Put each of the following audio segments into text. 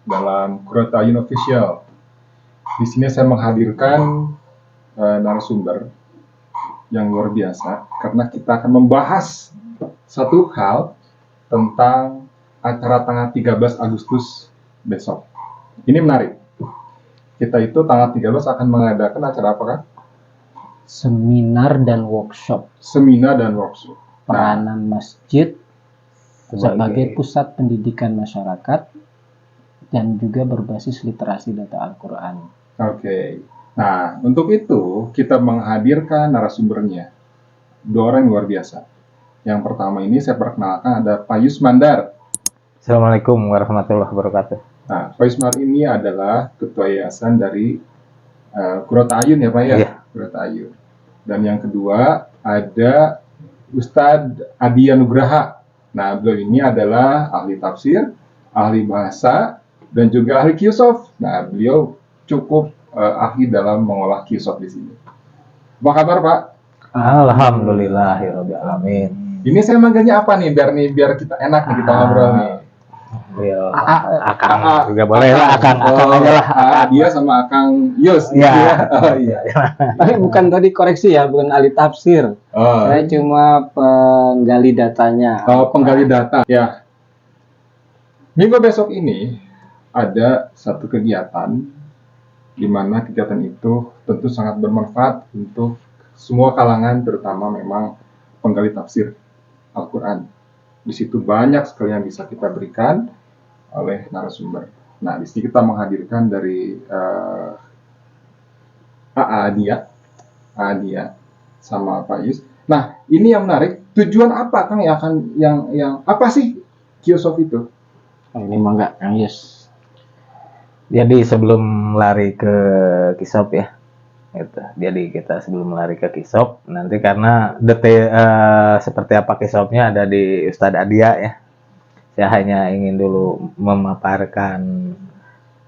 dalam Qurratu A'yun Official. Di sini saya menghadirkan narasumber yang luar biasa karena kita akan membahas satu hal tentang acara tanggal 13 Agustus besok. Ini menarik. Kita itu tanggal 13 akan mengadakan acara apa, kan? Seminar dan workshop. Seminar dan workshop. Peranan masjid sebagai pusat pendidikan masyarakat dan juga berbasis literasi data Al-Quran. Oke. Nah, untuk itu kita menghadirkan narasumbernya. Dua orang yang luar biasa. Yang pertama ini saya perkenalkan ada Pak Yusmandar. Assalamualaikum warahmatullahi wabarakatuh. Nah, Pak Yusmandar ini adalah ketua yayasan dari Qurratu A'yun ya Pak ya? Iya. Qurratu A'yun. Dan yang kedua ada Ustadz Adi Nugraha. Nah, beliau ini adalah ahli tafsir, ahli bahasa, dan juga ahli Qiyosoph. Nah, beliau cukup ahli dalam mengolah Qiyosoph di sini. Apa kabar, Pak? Alhamdulillahirabbil alamin. Ini saya manggilnya apa nih biar kita enak nih kita ngobrol nih. Beliau Akang juga boleh lah, Akang aja lah. Dia sama Akang Yus. Iya. Gitu ya? Oh iya. Tapi bukan tadi koreksi ya, bukan ahli tafsir. Oh, Saya cuma penggali datanya. penggali data. Ya. Minggu besok ini ada satu kegiatan di mana kegiatan itu tentu sangat bermanfaat untuk semua kalangan, terutama memang penggali tafsir Al-Quran. Di situ banyak sekali yang bisa kita berikan oleh narasumber. Nah, di sini kita menghadirkan dari Adia sama Pak Yus. Nah, ini yang menarik. Tujuan apa Kang yang apa sih Qiyosoph itu? Ini mah enggak, Kang Yus. Jadi sebelum lari ke Qiyosoph ya, gitu. Jadi kita sebelum lari ke Qiyosoph, nanti karena detail seperti apa Qiyosoph-nya ada di Ustadz Adia ya. Saya hanya ingin dulu memaparkan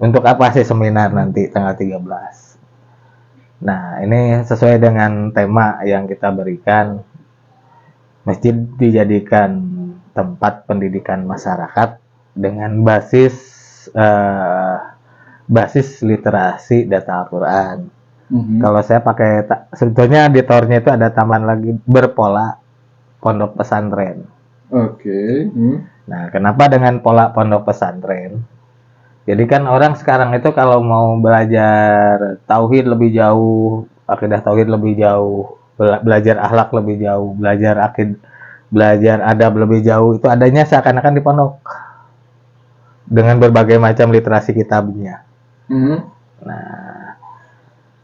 untuk apa sih seminar nanti tanggal 13. Nah, ini sesuai dengan tema yang kita berikan, masjid dijadikan tempat pendidikan masyarakat dengan basis literasi data Al-Quran. Kalau saya pakai, sebetulnya editornya itu ada tambahan lagi berpola pondok pesantren. Oke. Nah, kenapa dengan pola pondok pesantren? Jadi kan orang sekarang itu kalau mau belajar tauhid lebih jauh, akidah tauhid lebih jauh, belajar akhlak lebih jauh, belajar adab lebih jauh, itu adanya seakan-akan di pondok dengan berbagai macam literasi kitabnya. Nah,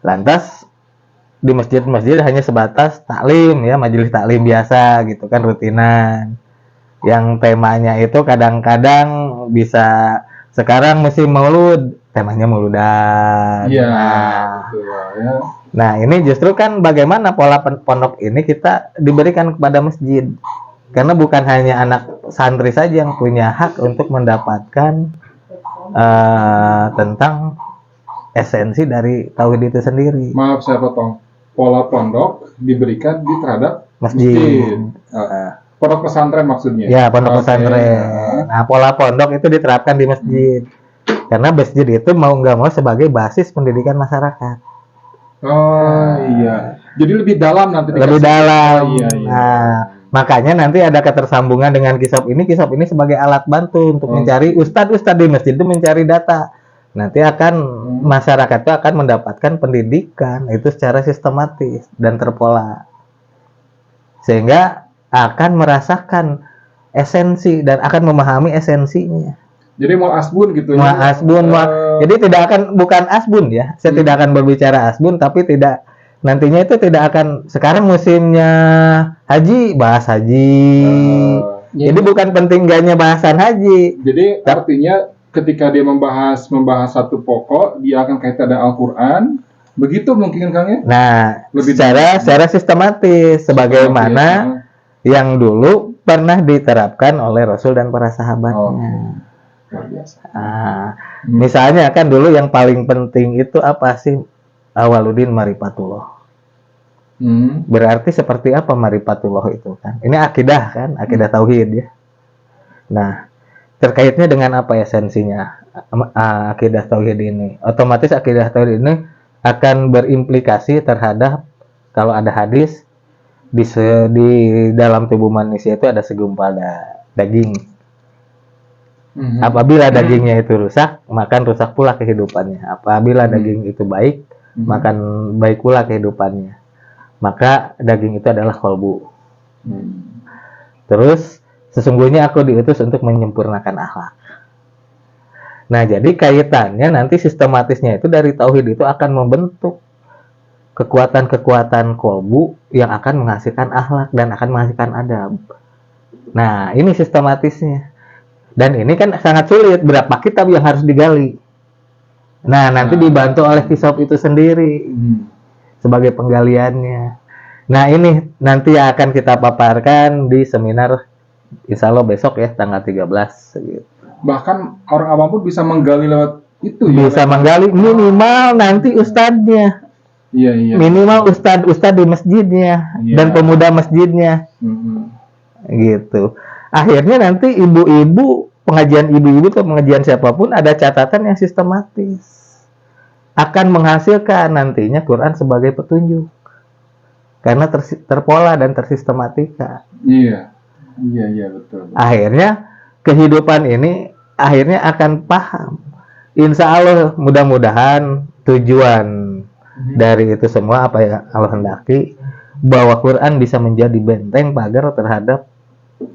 lantas di masjid-masjid hanya sebatas taklim ya, majelis taklim biasa gitu kan, rutinan. Yang temanya itu kadang-kadang bisa, sekarang musim maulud, temanya mauludan. Iya. Betul, ya. Nah, ini justru kan bagaimana pola pondok ini kita diberikan kepada masjid. Karena bukan hanya anak santri saja yang punya hak untuk mendapatkan tentang esensi dari tauhid itu sendiri. Maaf saya potong. Pola pondok diberikan di terhadap Masjid. Pondok pesantren maksudnya. Ya, pondok Oke. pesantren. Nah, pola pondok itu diterapkan di masjid. Karena masjid itu mau nggak mau sebagai basis pendidikan masyarakat. Oh iya. Jadi lebih dalam nanti. Lebih dalam. Oh, iya. Nah, makanya nanti ada ketersambungan dengan Qiyosoph ini. Qiyosoph ini sebagai alat bantu untuk mencari ustadz-ustadz di masjid itu mencari data. Nanti akan masyarakat itu akan mendapatkan pendidikan itu secara sistematis dan terpola. Sehingga akan merasakan esensi dan akan memahami esensinya. Jadi mau asbun gitu ya. Jadi bukan asbun ya. Saya tidak akan berbicara asbun, tapi nantinya itu tidak akan, sekarang musimnya haji, bahas haji. Jadi bukan penting enggaknya bahasan haji. Jadi artinya ketika dia membahas satu pokok, dia akan kaitan dengan Al-Qur'an. Begitu mungkin Kang ya? Nah, secara sistematis sebagaimana yang dulu pernah diterapkan oleh Rasul dan para sahabatnya. Luar biasa. Misalnya kan dulu yang paling penting itu apa sih? Awaluddin Marifatullah. Berarti seperti apa Marifatullah itu kan? Ini akidah kan, akidah tauhid ya. Nah, terkaitnya dengan apa esensinya akidah tauhid ini? Otomatis akidah tauhid ini akan berimplikasi terhadap kalau ada hadis di dalam tubuh manusia itu ada segumpal daging. Apabila dagingnya itu rusak, maka rusak pula kehidupannya. Apabila daging itu baik, maka baik pula kehidupannya. Maka daging itu adalah kolbu. Terus sesungguhnya aku diutus untuk menyempurnakan akhlak. Nah, jadi kaitannya nanti sistematisnya itu dari tauhid itu akan membentuk kekuatan-kekuatan kolbu yang akan menghasilkan akhlak dan akan menghasilkan adab. Nah, ini sistematisnya. Dan ini kan sangat sulit, berapa kitab yang harus digali. Nah, nanti dibantu oleh Kisop itu sendiri sebagai penggaliannya. Nah, ini nanti akan kita paparkan di seminar insya Allah besok ya, tanggal 13 gitu. Bahkan orang awam pun bisa menggali lewat itu ya. Bisa menggali minimal nanti ustadznya. Iya. Minimal ustadz di masjidnya dan pemuda masjidnya. Gitu. Akhirnya nanti ibu-ibu, pengajian ibu-ibu atau pengajian siapapun ada catatan yang sistematis. Akan menghasilkan nantinya Quran sebagai petunjuk. Karena terpola dan tersistematika. Iya, betul. Akhirnya kehidupan ini akhirnya akan paham. Insya Allah mudah-mudahan tujuan dari itu semua apa yang Allah hendaki, bahwa Quran bisa menjadi benteng pagar terhadap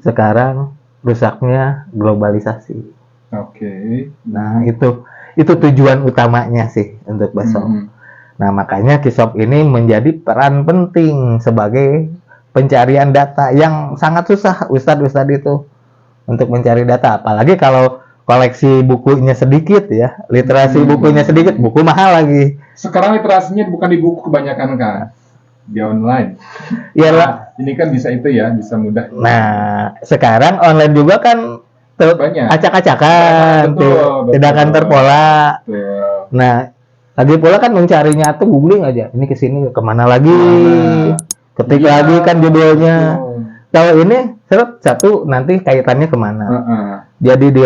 sekarang rusaknya globalisasi. Oke. Nah, itu tujuan utamanya sih untuk besok. Nah, makanya Kisop ini menjadi peran penting sebagai pencarian data yang sangat susah ustadz itu untuk mencari data, apalagi kalau koleksi bukunya sedikit ya, literasi bukunya sedikit, buku mahal lagi. Sekarang literasinya bukan di buku kebanyakan kan, di online. Iyalah. Ini kan bisa itu ya, bisa mudah. Nah, sekarang online juga kan banyak. Acak-acakan, tidak akan terpola. Betul. Nah, lagi pula kan mencarinya tuh googling aja, ini kesini kemana lagi, ketik lagi kan judulnya. Kalau ini satu nanti kaitannya kemana? Jadi di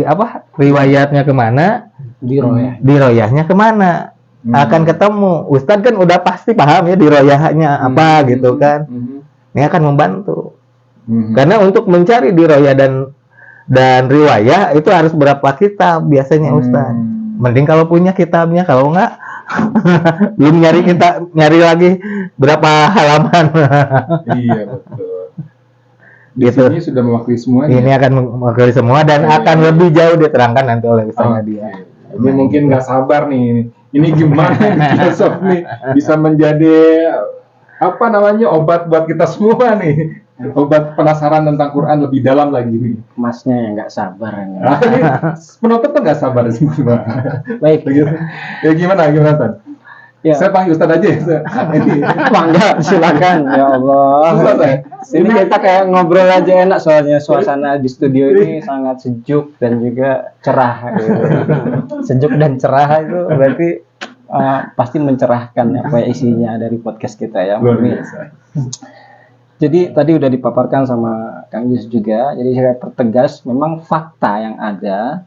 apa riwayatnya kemana? Di royahnya kemana? Akan ketemu. Ustadz kan udah pasti paham ya di royahnya apa gitu kan. Ini akan membantu. Karena untuk mencari di royah dan riwayah itu harus berapa kitab biasanya Ustadz. Mending kalau punya kitabnya, kalau enggak belum nyari lagi berapa halaman. Iya betul. Di Gitu. sini sudah mewakili semua. Ini akan mewakili semua dan akan lebih jauh diterangkan nanti oleh Ustaznya dia. Ini mungkin nggak sabar nih. Ini gimana besok nih bisa menjadi apa namanya obat buat kita semua nih. Obat penasaran tentang Quran lebih dalam lagi nih. Masnya yang nggak sabar. Penonton tuh nggak sabar semua. Baik. Ya gimana Tan? Ya. Saya panggil Ustaz aja ya. Mangga, silakan. Ya Allah. Ini kita kayak ngobrol aja enak, soalnya suasana di studio ini sangat sejuk dan juga cerah. Gitu. Sejuk dan cerah itu berarti pasti mencerahkan apa isinya dari podcast kita ya. Luar biasa. Jadi tadi udah dipaparkan sama Kang Yus juga. Jadi saya pertegas, memang fakta yang ada,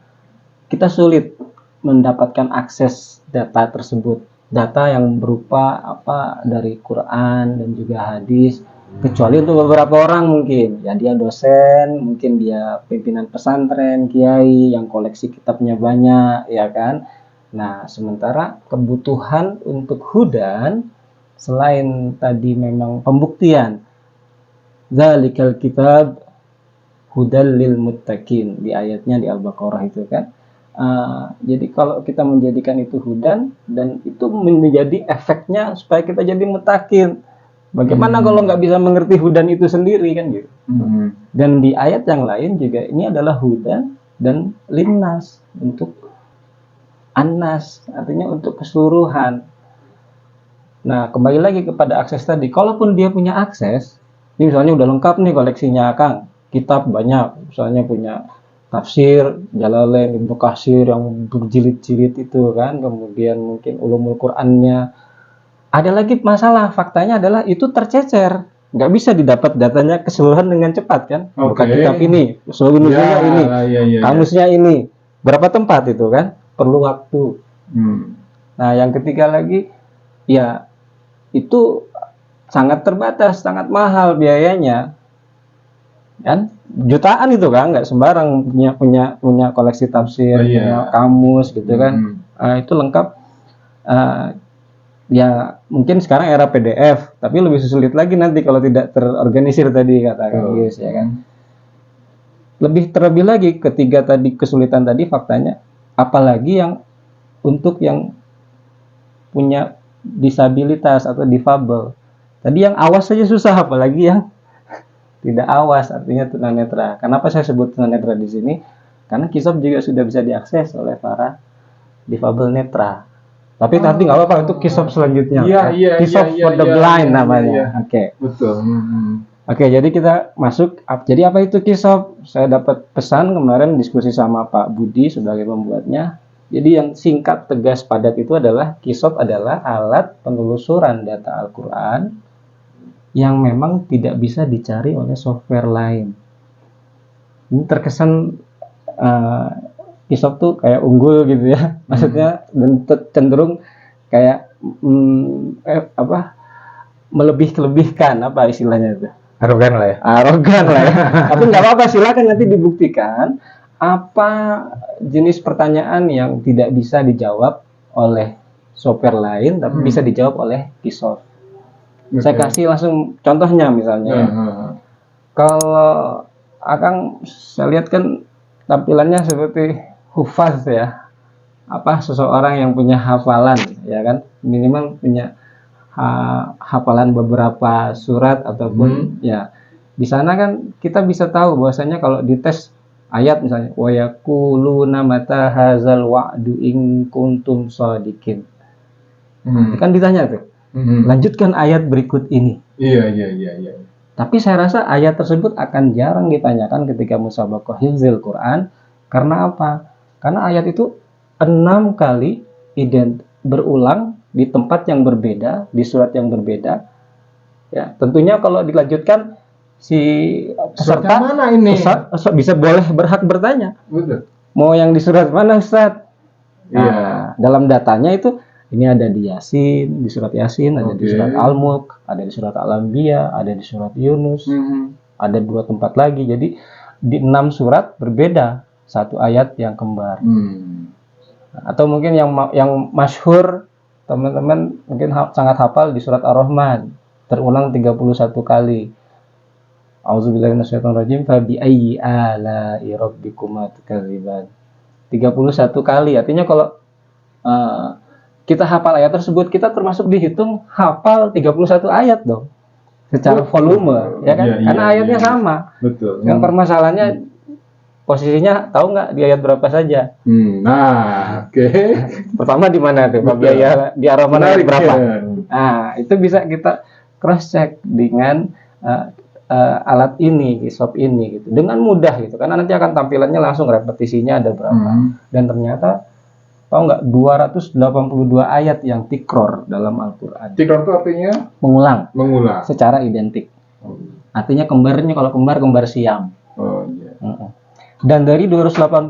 kita sulit mendapatkan akses data tersebut. Data yang berupa apa dari Quran dan juga hadis, kecuali untuk beberapa orang mungkin ya dia dosen, mungkin dia pimpinan pesantren, kiai yang koleksi kitabnya banyak ya kan. Nah, sementara kebutuhan untuk hudan selain tadi memang pembuktian zalikal kitab hudal lil muttaqin di ayatnya di Al-Baqarah itu kan. Jadi kalau kita menjadikan itu hudan dan itu menjadi efeknya supaya kita jadi mutakin. Bagaimana kalau nggak bisa mengerti hudan itu sendiri kan gitu. Dan di ayat yang lain juga ini adalah hudan dan linnas untuk annas, artinya untuk keseluruhan. Nah, kembali lagi kepada akses tadi. Kalaupun dia punya akses, ini misalnya udah lengkap nih koleksinya Kang, kitab banyak, misalnya punya tafsir Jalalain, Ibnu Katsir yang berjilid-jilid itu kan, kemudian mungkin ulumul Qur'annya. Ada lagi masalah, faktanya adalah itu tercecer nggak bisa didapat datanya keseluruhan dengan cepat kan. Bukan Oke. kitab ini, seluruh nusulnya Ya, ini, iya. kamusnya ini, berapa tempat itu kan, perlu waktu. Hmm. Nah, yang ketiga lagi, ya itu sangat terbatas, sangat mahal biayanya, kan? Jutaan itu kan, nggak sembarang punya koleksi tafsir, Oh, iya. punya kamus gitu kan. Itu lengkap. Ya mungkin sekarang era PDF, tapi lebih sulit lagi nanti kalau tidak terorganisir tadi kata Kang Yus, ya kan. Terlebih lagi ketiga tadi kesulitan tadi faktanya, apalagi yang untuk yang punya disabilitas atau difabel. Tadi yang awas saja susah, apalagi yang tidak awas, artinya tunanetra. Kenapa saya sebut tunanetra di sini? Karena Kisop juga sudah bisa diakses oleh para difabel netra. Tapi nanti nggak apa-apa, itu Kisop selanjutnya. Iya, Kisop for the blind namanya. Oke. Betul. Oke, jadi kita masuk. Jadi apa itu Kisop? Saya dapat pesan kemarin diskusi sama Pak Budi sebagai pembuatnya. Jadi yang singkat, tegas, padat itu adalah Kisop adalah alat penelusuran data Al-Quran yang memang tidak bisa dicari oleh software lain. Ini terkesan Kisop tuh kayak unggul gitu ya, maksudnya, dan cenderung kayak melebih-lebihkan, apa istilahnya itu, Arogan lah ya. arogan lah ya. Tapi nggak apa-apa, silakan nanti dibuktikan apa jenis pertanyaan yang tidak bisa dijawab oleh software lain tapi bisa dijawab oleh Kisop. Saya kasih langsung contohnya misalnya. Kalau Akang saya lihat kan tampilannya seperti hufaz ya, seseorang yang punya hafalan, ya kan, minimal punya hafalan beberapa surat ataupun ya di sana kan kita bisa tahu bahwasanya kalau dites ayat misalnya wa yaquluna mata hadzal wa'du in kuntum shadiqin, kan ditanya tuh, lanjutkan ayat berikut ini. Iya. Tapi saya rasa ayat tersebut akan jarang ditanyakan ketika musabaqah hifzil Quran. Karena apa? Karena ayat itu 6 kali berulang di tempat yang berbeda, di surat yang berbeda. Ya, tentunya kalau dilanjutkan si peserta mana ini? bisa berhak bertanya. Betul. Mau yang di surat mana, Ustaz? Iya. Dalam datanya itu ini ada di Yasin, di surat Yasin, ada di surat Al-Mulk, ada di surat Al-Anbiya, ada di surat Yunus, ada 2 tempat lagi. Jadi di 6 surat berbeda satu ayat yang kembar. Atau mungkin yang masyhur teman-teman mungkin sangat hafal di surat Ar-Rahman, terulang 31 kali. A'udzubillahi minasyaitonirrajim, fa bi ayyi ala'i rabbikuma tukadziban. 31 kali. Artinya kalau kita hafal ayat tersebut, kita termasuk dihitung hafal 31 ayat dong. Secara volume, ya kan? Karena ayatnya sama. Betul. Yang permasalahannya posisinya tahu nggak di ayat berapa saja? Nah, oke. Pertama di mana tuh? Biaya di Ar-Rahman ayat berapa? Nah, itu bisa kita cross check dengan alat ini, Kisop ini gitu. Dengan mudah gitu. Karena nanti akan tampilannya langsung repetisinya ada berapa. Dan ternyata tahu nggak 282 ayat yang tikror dalam Al-Quran. Tikror itu artinya mengulang secara identik. Artinya kembarnya, kalau kembar siam. Dan dari 282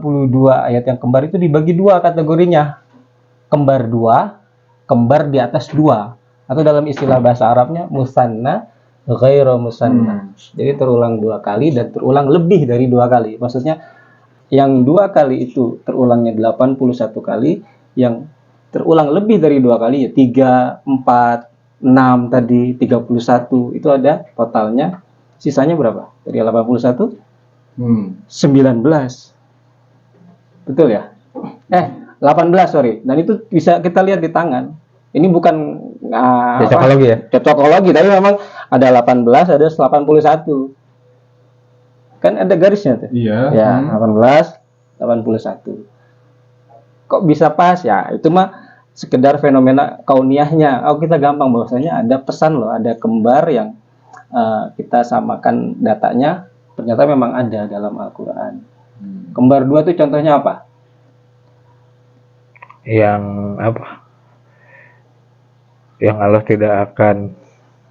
ayat yang kembar itu dibagi 2 kategorinya. Kembar 2, kembar di atas 2. Atau dalam istilah bahasa Arabnya musanna ghairu musanna. Jadi terulang 2 kali dan terulang lebih dari 2 kali. Maksudnya yang 2 kali itu terulangnya 81 kali, yang terulang lebih dari 2 kali ya 3, 4, 6 tadi 31, itu ada totalnya. Sisanya berapa? Dari 81? 19. Betul ya? 18 sorry. Dan itu bisa kita lihat di tangan. Ini bukan cocokologi ya? Cocokologi, tapi memang ada 18, ada 81. Kan ada garisnya tuh. Iya. Ya, 18, 81. Kok bisa pas ya? Itu mah sekedar fenomena kauniahnya. Kita gampang bahwasanya ada pesan loh, ada kembar yang kita samakan datanya, ternyata memang ada dalam Al-Quran. Kembar 2 itu contohnya apa? Yang Allah tidak akan.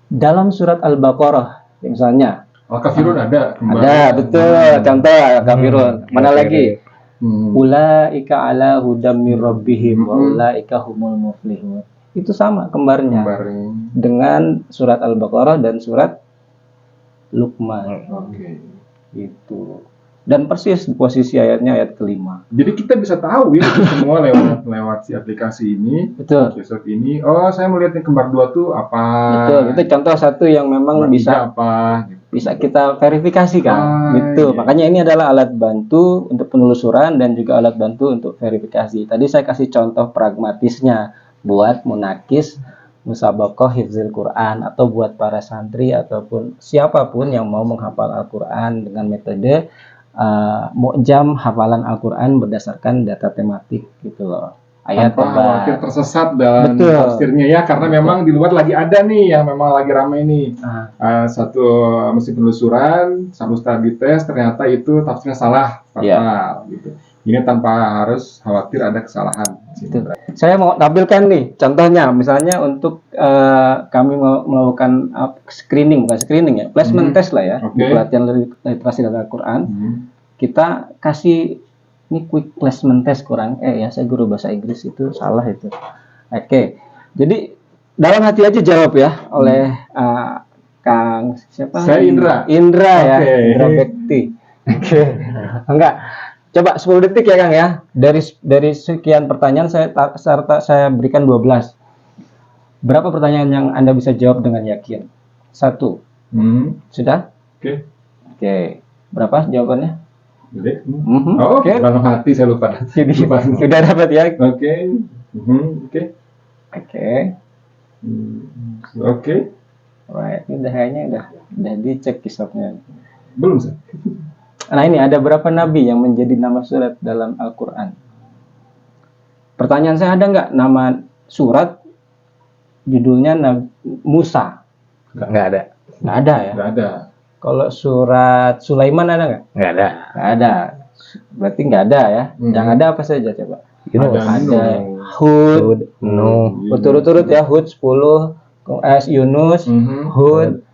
Dalam surat Al-Baqarah Ya, misalnya Al-Kafirun ada. Kembali. ada, betul, contoh Al-Kafirun. Mana Oke, lagi? Hmm. Ulaika ala hudam min rabbihim wa ulaika humul muflihun. Itu sama kembarnya Kembarin. dengan surat Al-Baqarah dan surat Luqman. Oke. Itu. Dan persis posisi ayatnya ayat kelima. Jadi kita bisa tahu ya itu semua lewat si aplikasi ini. Betul. Besok ini, oh saya melihat yang kembar 2 tuh apa? Betul. Itu contoh satu yang memang Kembar 3 bisa apa? Gitu. bisa kita verifikasi kan. Gitu. Iya. Makanya ini adalah alat bantu untuk penelusuran dan juga alat bantu untuk verifikasi. Tadi saya kasih contoh pragmatisnya buat munakis musabaqah hifzil Quran atau buat para santri ataupun siapapun yang mau menghafal Al-Quran dengan metode mu'jam hafalan Al-Quran berdasarkan data tematik gitu loh. Ayat Tanpa khawatir tebal. tersesat dalam Betul. tafsirnya ya, karena memang di luar lagi ada nih yang memang lagi ramai nih. Satu mesin penelusuran, satu ustadz dites, ternyata itu tafsirnya salah, fatal gitu. Ini tanpa harus khawatir ada kesalahan. Gitu. Saya mau tampilkan nih contohnya, misalnya untuk kami mau melakukan screening, bukan screening ya, placement test lah ya, di pelatihan literasi dalam Al-Quran. Kita kasih ini quick placement test kurang ya, saya guru bahasa Inggris itu salah itu. Oke. Jadi dalam hati aja jawab ya oleh Kang siapa? Saya Indra. Indra ya, Oke. Indra Bekti. Oke. Enggak. Coba 10 detik ya Kang ya. Dari sekian pertanyaan saya berikan 12. Berapa pertanyaan yang Anda bisa jawab dengan yakin? 1. Sudah? Oke. Oke. Berapa jawabannya? Jadi, Oh, oke. dalam hati saya lupa. Jadi sudah dapat ya. Oke. Oke. Oke. Oke. Right. Ini udah kayaknya udah dicek kisahnya. Belum sih. Nah ini ada berapa nabi yang menjadi nama surat dalam Al-Quran? Pertanyaan saya, ada nggak nama surat judulnya Musa? Nggak ada. Nggak ada ya? Nggak ada. Kalau surat Sulaiman ada nggak? Nggak ada. Nggak ada. Berarti nggak ada ya? Yang ada apa saja coba? Ada Hud, Nuh, berturut-turut ya, Hud 10, Yunus, Hud,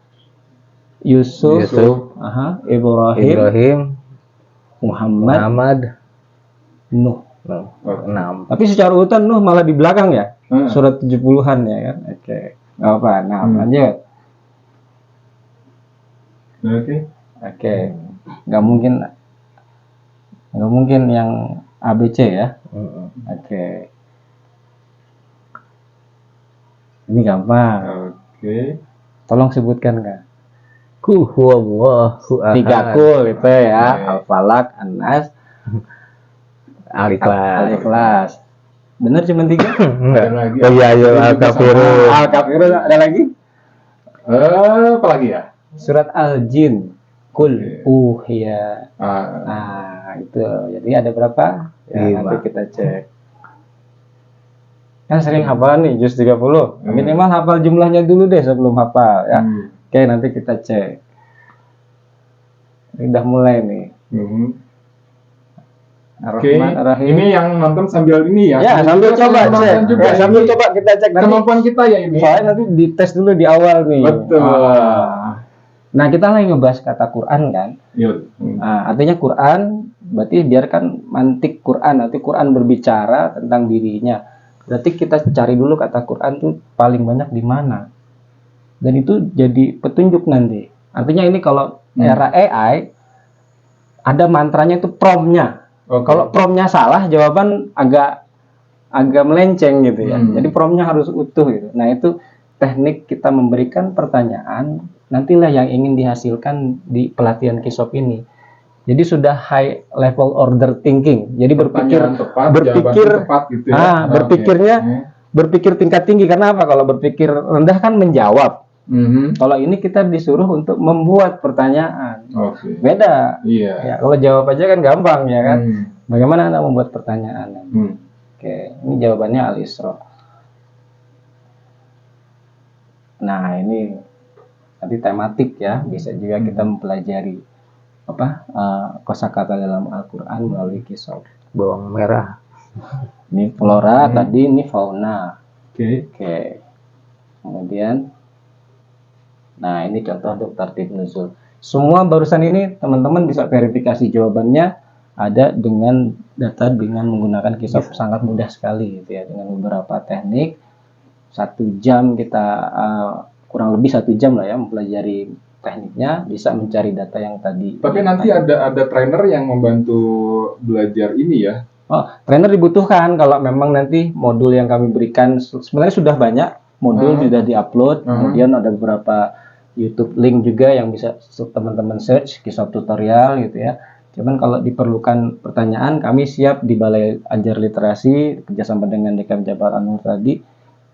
Yusuf, Ibrahim, Muhammad, Nuh. 6. Tapi secara urutan Nuh malah di belakang ya, surat 70-an ya kan. Oke, nggak apa. Nah, lanjut. Oke, nggak mungkin yang ABC ya. Oke, ini gampang. Oke. Tolong sebutkan Kak. Kul huwallahu ahad. 3 kul itu ya, Al-Falaq, An-Nas, Al-Ikhlas. Bener cuma 3? Enggak. Ada lagi. Oh iya, Al-Kafirun. Al-Kafirun ada lagi? Apa lagi ya? Surat Al-Jin. Kul uhiya. Itu. Jadi ada berapa? Ya, nanti kita cek. Kan sering hafal nih, juz 30. Minimal hafal jumlahnya dulu deh sebelum hafal ya. Oke, nanti kita cek. Ini udah mulai nih. Oke, ini yang nonton sambil ini ya. Ya, sambil coba cek. Juga sambil coba kita cek nanti. Kemampuan kita ya ini. Soalnya nanti dites dulu di awal nih. Betul. Nah, kita lagi ngebahas kata Quran kan. Artinya Quran, berarti biarkan mantik Quran. Nanti Quran berbicara tentang dirinya. Berarti kita cari dulu kata Quran tuh paling banyak di mana. Dan itu jadi petunjuk nanti. Artinya ini kalau era AI, ada mantranya itu promnya. Kalau promnya salah, jawaban agak melenceng gitu ya. Jadi promnya harus utuh gitu. Nah itu teknik kita memberikan pertanyaan, nantilah yang ingin dihasilkan di pelatihan Kisop ini. Jadi sudah high level order thinking. Jadi berpikir tingkat tinggi. Karena apa? Kalau berpikir rendah kan menjawab. Kalau ini kita disuruh untuk membuat pertanyaan. Beda. Ya, kalau jawab aja kan gampang ya kan. Bagaimana Anda membuat pertanyaan? Oke, ini jawabannya Al-Isra. Nah, ini tadi tematik ya. Bisa juga kita mempelajari kosakata dalam Al-Quran melalui Kisop. Bawang merah. Ini flora, tadi ini fauna. Oke. Kemudian Nah, ini contoh untuk tartib nuzul. Semua barusan ini teman-teman bisa verifikasi jawabannya ada dengan data dengan menggunakan kisah sangat mudah sekali gitu ya, dengan beberapa teknik. 1 jam kita kurang lebih 1 jam lah ya mempelajari tekniknya, bisa mencari data yang tadi. Tapi nanti ada trainer yang membantu belajar ini ya. Oh, trainer dibutuhkan kalau memang nanti modul yang kami berikan sebenarnya sudah banyak modul sudah diupload, kemudian ada beberapa YouTube link juga yang bisa teman-teman search kisah tutorial gitu ya. Cuman kalau diperlukan pertanyaan, kami siap di Balai Ajar Literasi kerjasama dengan DKM Jabar Anur tadi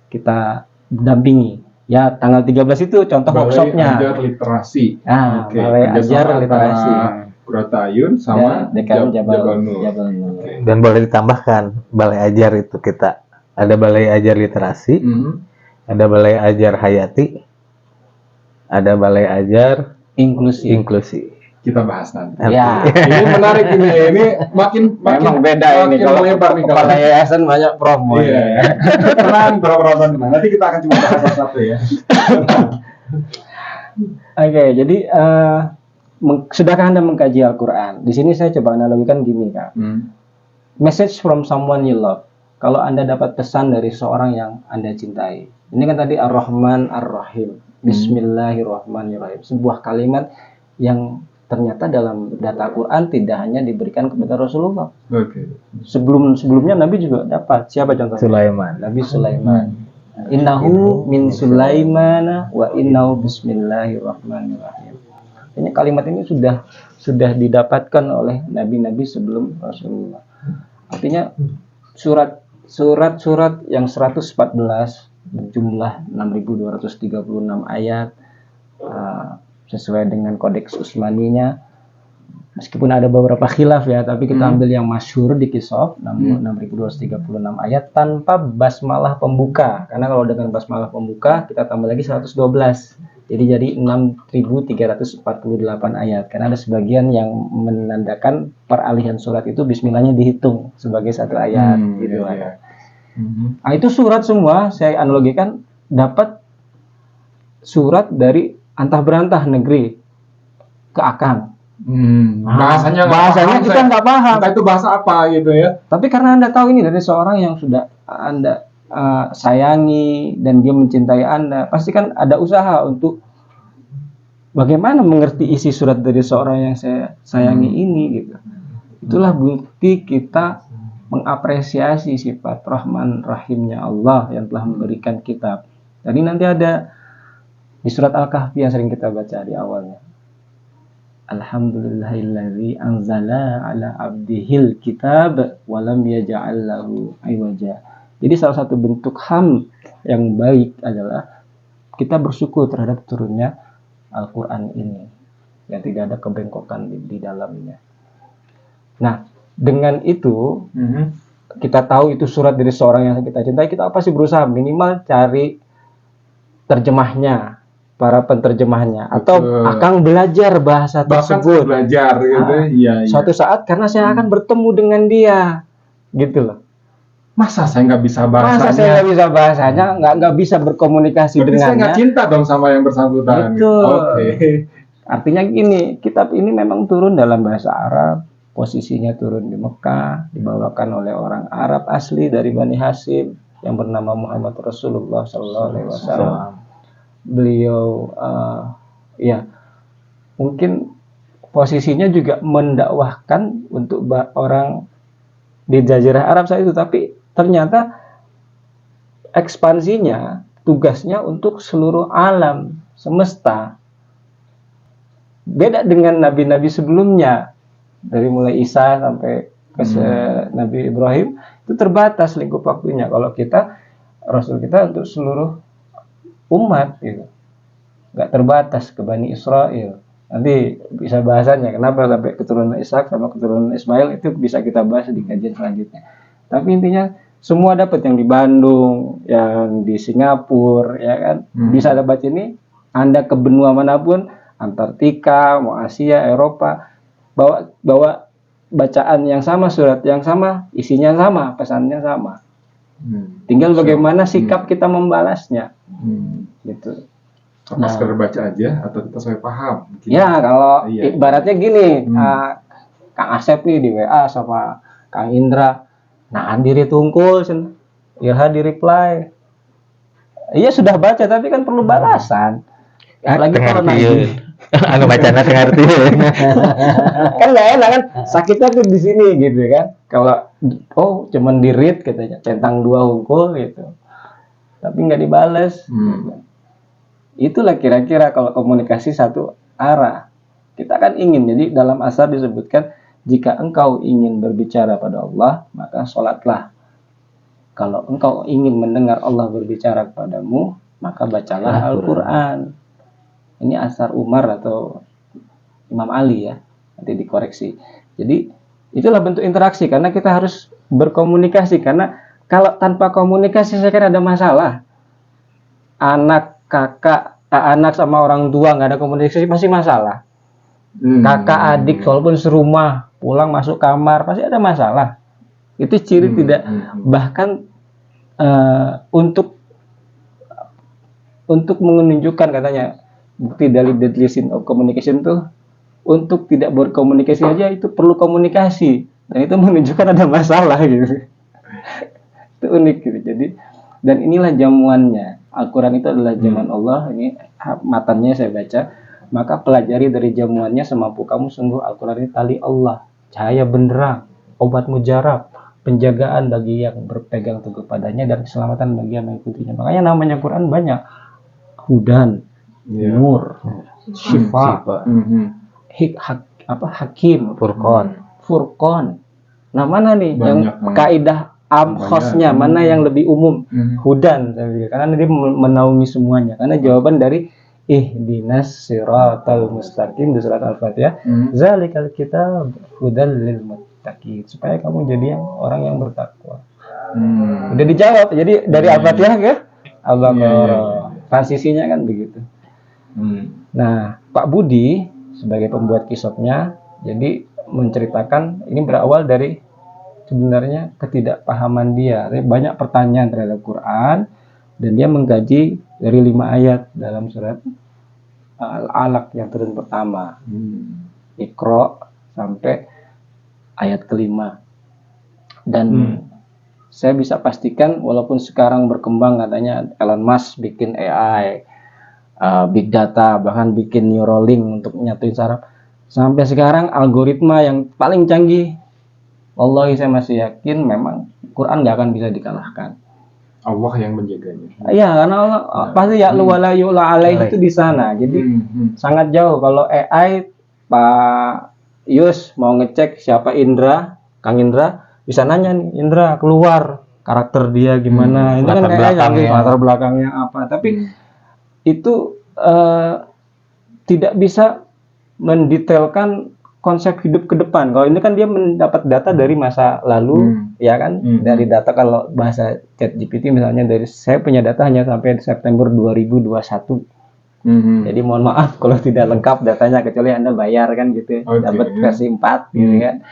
kita dampingi. Ya, tanggal 13 itu contoh workshopnya. Balai Ajar Literasi. Nah, Balai Ajar Literasi. Kuratayun sama DKM Jabal Nur. Nur. Dan boleh ditambahkan Balai Ajar itu kita ada Balai Ajar Literasi, ada Balai Ajar Hayati, ada Balai Ajar Inklusi. Kita bahas nanti. Ya, Ini menarik ini makin memang beda ini kalau melebar nih kepala yayasan banyak promo. Iya. Tenang, berapa tenang. Nanti kita akan coba bahas satu ya. Oke, jadi sudahkah Anda mengkaji Al-Quran? Di sini saya coba analogikan gini, Kak. Message from someone you love. Kalau Anda dapat pesan dari seorang yang Anda cintai. Ini kan tadi Ar-Rahman Ar-Rahim. Bismillahirrahmanirrahim. Sebuah kalimat yang ternyata dalam data Quran tidak hanya diberikan kepada Rasulullah. Sebelumnya Nabi juga dapat. Siapa contohnya? Sulaiman. Nabi Sulaiman. Innahu min Sulaimana wa innahu bismillahirrahmanirrahim. Ini kalimat ini sudah didapatkan oleh nabi-nabi sebelum Rasulullah. Artinya surat yang 114 berjumlah 6.236 ayat sesuai dengan kodeks Utsmaninya. Meskipun ada beberapa khilaf ya, tapi kita ambil yang masyhur di Qisas 6.236 ayat tanpa basmalah pembuka. Karena kalau dengan basmalah pembuka kita tambah lagi 112. Jadi 6.348 ayat. Karena ada sebagian yang menandakan peralihan surat itu bismillahnya dihitung sebagai satu ayat gitu ya. Nah, itu surat semua saya analogikan dapat surat dari antah berantah negeri ke Akang. Bahasanya kita nggak paham. Entah itu bahasa apa gitu ya. Tapi karena Anda tahu ini dari seorang yang sudah Anda sayangi dan dia mencintai Anda, pasti kan ada usaha untuk bagaimana mengerti isi surat dari seorang yang saya sayangi ini gitu. Itulah bukti kita mengapresiasi sifat Rahman Rahimnya Allah yang telah memberikan kitab. Jadi nanti ada di surat Al-Kahfi yang sering kita baca di awalnya. Alhamdulillahilladzi anzala ala abdihil kitab wa lam yaj'al lahu iwaja. Jadi salah satu bentuk ham yang baik adalah kita bersyukur terhadap turunnya Al-Quran ini yang tidak ada kebengkokan di dalamnya. Nah, dengan itu kita tahu itu surat dari seorang yang kita cintai, kita pasti berusaha minimal cari terjemahnya, para penterjemahnya, atau akan belajar bahasa tersebut. Belajar gitu. Suatu saat karena saya akan bertemu dengan dia, gitu loh. Masa saya nggak bisa bahasanya? Masa saya nggak bisa bahasanya, nggak bisa berkomunikasi dengannya? Saya nggak cinta dong sama yang bersangkutan. Oke. Artinya gini, kitab ini memang turun dalam bahasa Arab, posisinya turun di Mekah, dibawakan oleh orang Arab asli dari Bani Hashim yang bernama Muhammad Rasulullah SAW. Beliau mungkin posisinya juga mendakwahkan untuk orang di Jazirah Arab saat itu, tapi ternyata ekspansinya tugasnya untuk seluruh alam semesta. Beda dengan nabi-nabi sebelumnya, dari mulai Isa sampai ke Nabi Ibrahim itu terbatas lingkup waktunya. Kalau kita, Rasul kita untuk seluruh umat gitu, nggak terbatas ke Bani Israel. Nanti bisa bahasanya kenapa sampai keturunan Ishak sama keturunan Ismail itu bisa kita bahas di kajian selanjutnya. Tapi intinya semua dapat, yang di Bandung, yang di Singapura, ya kan, bisa dapat ini. Anda ke benua manapun, Antartika, mau Asia, Eropa, bawa bacaan yang sama, surat yang sama, isinya sama, pesannya sama. Tinggal bagaimana sikap kita membalasnya. Gitu. Apa sekedar baca aja atau kita sampai paham? Mungkin. Ya, kalau Iya. ibaratnya gini, Hmm. Kang Asep nih di WA sama Kang Indra, nah diri tungkul, Irha di reply. Iya sudah baca tapi kan perlu balasan. Apalagi kalau nagih. Anu bacana teu ngarti. Kan nggak enak kan, sakitnya tuh di sini gitu kan. Kalau cuman di read katanya, centang 2 hungkul gitu. Tapi nggak dibales. Itulah kira-kira kalau komunikasi satu arah. Kita kan ingin, jadi dalam asar disebutkan, jika engkau ingin berbicara pada Allah, maka sholatlah. Kalau engkau ingin mendengar Allah berbicara kepadamu, maka bacalah Al-Quran. Ini asar Umar atau Imam Ali ya, nanti dikoreksi. Jadi itulah bentuk interaksi, karena kita harus berkomunikasi. Karena kalau tanpa komunikasi saya kira ada masalah. Anak sama orang tua nggak ada komunikasi pasti masalah. Kakak adik walaupun serumah pulang masuk kamar pasti ada masalah. Itu ciri tidak bahkan untuk menunjukkan katanya bukti dari deadly sin of communication tuh untuk tidak berkomunikasi aja itu perlu komunikasi, dan itu menunjukkan ada masalah gitu. Itu unik gitu. Jadi dan inilah jamuannya. Al-Quran itu adalah jamuan Allah. Ini matanya saya baca. Maka pelajari dari jamuannya semampu kamu. Sungguh Al-Quran ini tali Allah, cahaya benderang, obat mujarab, penjagaan bagi yang berpegang teguh padanya, dan keselamatan bagi yang mengikutinya. Makanya namanya Quran banyak. Hudan, nur, syifa, hakim, furqan. Nah mana nih Banyak, yang kaidah khosnya, mana yang lebih umum? Hudan, karena dia menaungi semuanya. Karena jawaban dari ihdinas siratal mustaqim di surat Al-Fatihah, zalikal kitab hudal lil muttaqin, supaya kamu jadi orang yang bertakwa. Udah dijawab. Jadi dari Al-Fatihah ke Al-Baqarah. Transisinya kan begitu. Nah, Pak Budi sebagai pembuat kisopnya, jadi menceritakan ini berawal dari sebenarnya ketidakpahaman dia. Banyak pertanyaan terhadap Quran, dan dia mengkaji dari 5 ayat dalam surat Al-Alaq yang turun pertama, Iqra sampai ayat kelima. Dan saya bisa pastikan walaupun sekarang berkembang katanya Elon Musk bikin AI, big data, bahkan bikin Neuralink untuk nyatuin saraf, sampai sekarang algoritma yang paling canggih, wallahi saya masih yakin memang Quran nggak akan bisa dikalahkan. Allah yang menjaganya. Iya, karena Allah pasti ya wala yu'la alaihi itu di sana. Jadi sangat jauh. Kalau AI, Pak Yus mau ngecek siapa Indra, Kang Indra, bisa nanya nih, Indra keluar karakter dia gimana. Itu kan kayak latar belakangnya apa. Tapi itu tidak bisa mendetailkan konsep hidup ke depan. Kalau ini kan dia mendapat data dari masa lalu, ya kan? Dari data, kalau bahasa ChatGPT misalnya, dari saya punya data hanya sampai September 2021. Jadi mohon maaf kalau tidak lengkap datanya, kecuali Anda bayar kan gitu. Dapat versi 4 gitu kan.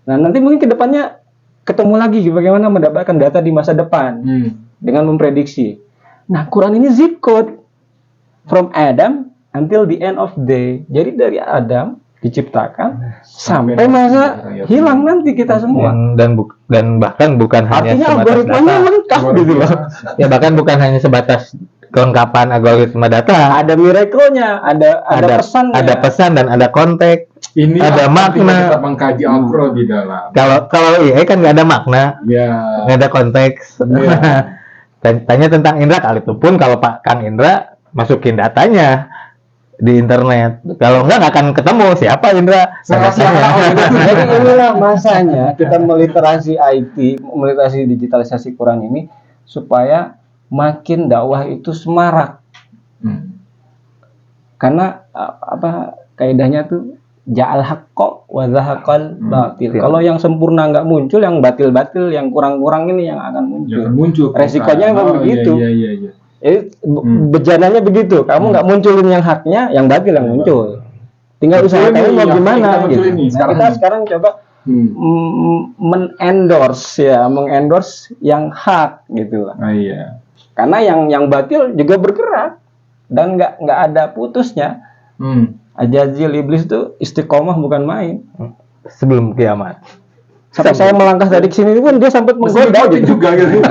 Nah, nanti mungkin ke depannya ketemu lagi bagaimana mendapatkan data di masa depan dengan memprediksi. Nah, Quran ini zip code from Adam until the end of day. Jadi dari Adam diciptakan sampai masa hilang nanti kita semua. Dan bahkan bukan hanya artinya sebatas algoritmanya data. lengkap gitu loh. Ya bahkan bukan hanya sebatas kelengkapan algoritma data. Ada miracle-nya, ada pesannya. Ada pesan dan ada konteks. Ini ada makna. Kita mengkaji Al-Quran di dalam. Kalau AI kan nggak ada makna, nggak ada konteks. Tanya tentang Indra, kali itu pun kalau Pak Kang Indra masukin datanya di internet, kalau nggak akan ketemu siapa Indra. Jadi inilah masanya kita meliterasi IT, meliterasi digitalisasi Quran ini supaya makin dakwah itu semarak. Karena kaidahnya tuh ja'al haqqo wa zahaqal batil. Kalau yang sempurna nggak muncul, yang batil-batil, yang kurang-kurang ini yang akan muncul. Resikonya memang begitu. Iya. Jadi bejananya begitu, kamu nggak munculin yang haknya, yang batil yang muncul. Tinggal usaha kamu mau gimana gitu. Nah, kita sekarang coba mengendorse yang hak gitu lah. Iya. Karena yang batil juga bergerak. dan nggak ada putusnya. Ajazil iblis itu istiqomah bukan main. Sebelum kiamat. Sampai saya melangkah dari sini pun dia sampai menggoda gitu. juga gitu.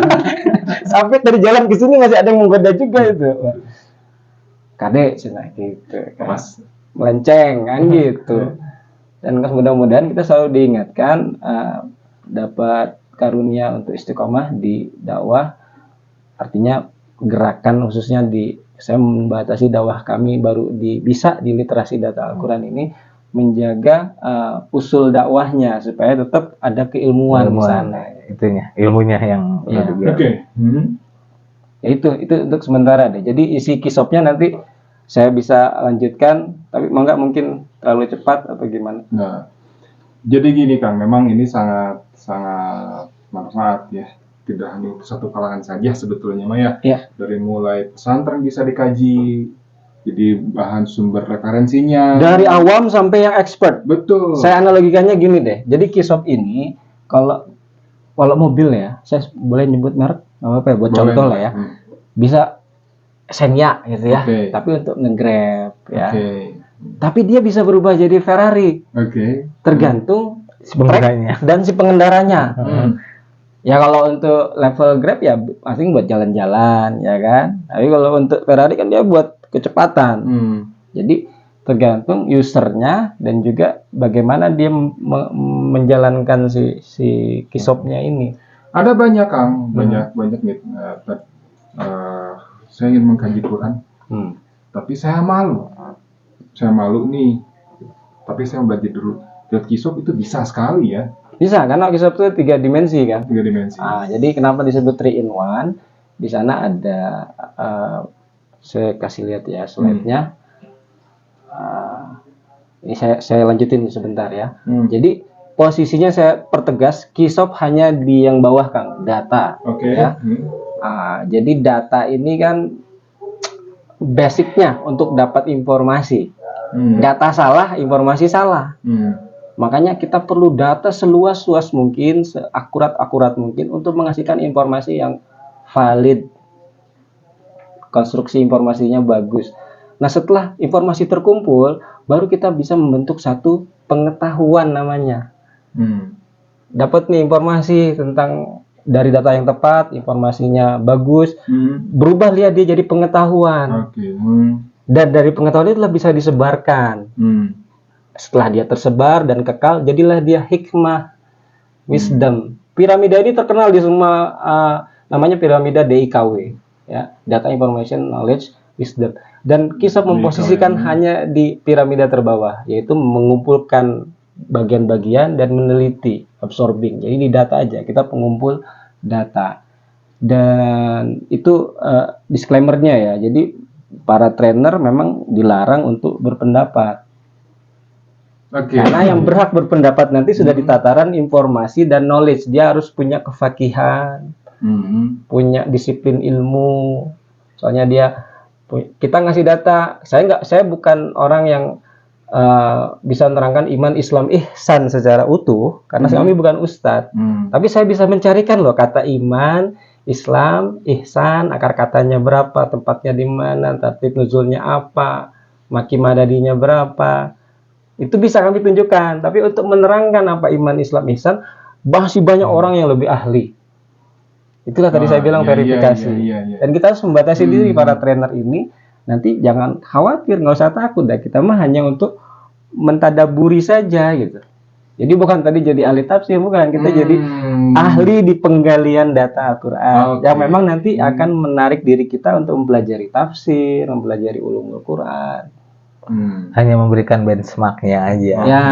Sampai dari jalan ke sini masih ada yang menggoda juga itu. Kade cina gitu. Mas. Melenceng kan gitu. Dan mudah-mudahan kita selalu diingatkan dapat karunia untuk istiqomah di dakwah. Artinya gerakan khususnya saya membatasi dakwah kami baru bisa di literasi data Al-Quran ini menjaga usul dakwahnya supaya tetap ada keilmuan di sana. Itunya, ilmunya yang Ya. Oke. Ya itu untuk sementara deh. Jadi isi kisopnya nanti saya bisa lanjutkan, tapi nggak mungkin terlalu cepat atau gimana? Nah, jadi gini Kang, memang ini sangat manfaat ya. Tidak hanya untuk satu kalangan saja sebetulnya Maya. Ya. Dari mulai pesantren bisa dikaji, jadi bahan sumber referensinya. Dari awam sampai yang expert. Betul. Saya analogikannya gini deh. Jadi kisop ini kalau mobil ya, saya boleh nyebut merek, nggak apa-apa ya, buat Boleh, contoh lah ya. Bisa Xenia gitu ya. Oke. Tapi untuk nge-grab ya. Oke. Tapi dia bisa berubah jadi Ferrari. Oke. Tergantung Si penggunanya. dan si pengendaranya. Ya kalau untuk level Grab ya asing buat jalan-jalan ya kan. Tapi kalau untuk Ferrari kan dia buat kecepatan. Jadi tergantung usernya dan juga bagaimana dia menjalankan si kisopnya ini. Ada banyak Kang, banyak nih. Saya ingin mengkaji Quran, tapi saya malu. Saya malu nih. Tapi saya belajar dulu. Lihat kisop itu bisa sekali ya. Bisa, karena kisop itu 3 dimensi kan. 3 dimensi. Jadi kenapa disebut 3 in 1? Di sana ada, saya kasih lihat ya slide-nya. Ini saya lanjutin sebentar ya. Jadi posisinya saya pertegas, kisop hanya di yang bawah Kang, data. Oke. Ya. Jadi data ini kan basicnya untuk dapat informasi. Data salah, informasi salah. Makanya kita perlu data seluas-luas mungkin, seakurat-akurat mungkin untuk menghasilkan informasi yang valid. Konstruksi informasinya bagus. Nah, setelah informasi terkumpul, baru kita bisa membentuk satu pengetahuan namanya. Dapat nih informasi tentang dari data yang tepat, informasinya bagus, berubah lihat dia jadi pengetahuan. Dan dari pengetahuan itu bisa disebarkan. Setelah dia tersebar dan kekal, jadilah dia hikmah, wisdom. Piramida ini terkenal di semua, namanya piramida DIKW, ya, Data Information Knowledge Wisdom. Dan kisah memposisikan hanya di piramida terbawah, yaitu mengumpulkan bagian-bagian dan meneliti, absorbing. Jadi di data aja, kita pengumpul data. Dan itu disclaimer-nya ya. Jadi para trainer memang dilarang untuk berpendapat. Karena yang berhak berpendapat nanti sudah di tataran informasi dan knowledge. Dia harus punya kefakihan, punya disiplin ilmu. Soalnya kita ngasih data. Saya bukan orang yang bisa menerangkan iman, Islam, ihsan secara utuh, karena kami bukan ustadz. Tapi saya bisa mencarikan loh kata iman, Islam, ihsan, akar katanya berapa, tempatnya di mana, tartib nuzulnya apa, maki madadinya berapa. Itu bisa kami tunjukkan. Tapi untuk menerangkan apa iman, Islam, ihsan, masih banyak orang yang lebih ahli. Itulah tadi saya bilang verifikasi. Dan kita harus membatasi diri para trainer ini. Nanti jangan khawatir, nggak usah takut. Kita mah hanya untuk mentadaburi saja gitu. Jadi bukan tadi jadi ahli tafsir, bukan. Kita jadi ahli di penggalian data Al-Quran. Yang memang nanti akan menarik diri kita untuk mempelajari tafsir, mempelajari ulumul Quran. Hanya memberikan benchmarknya aja. Ya,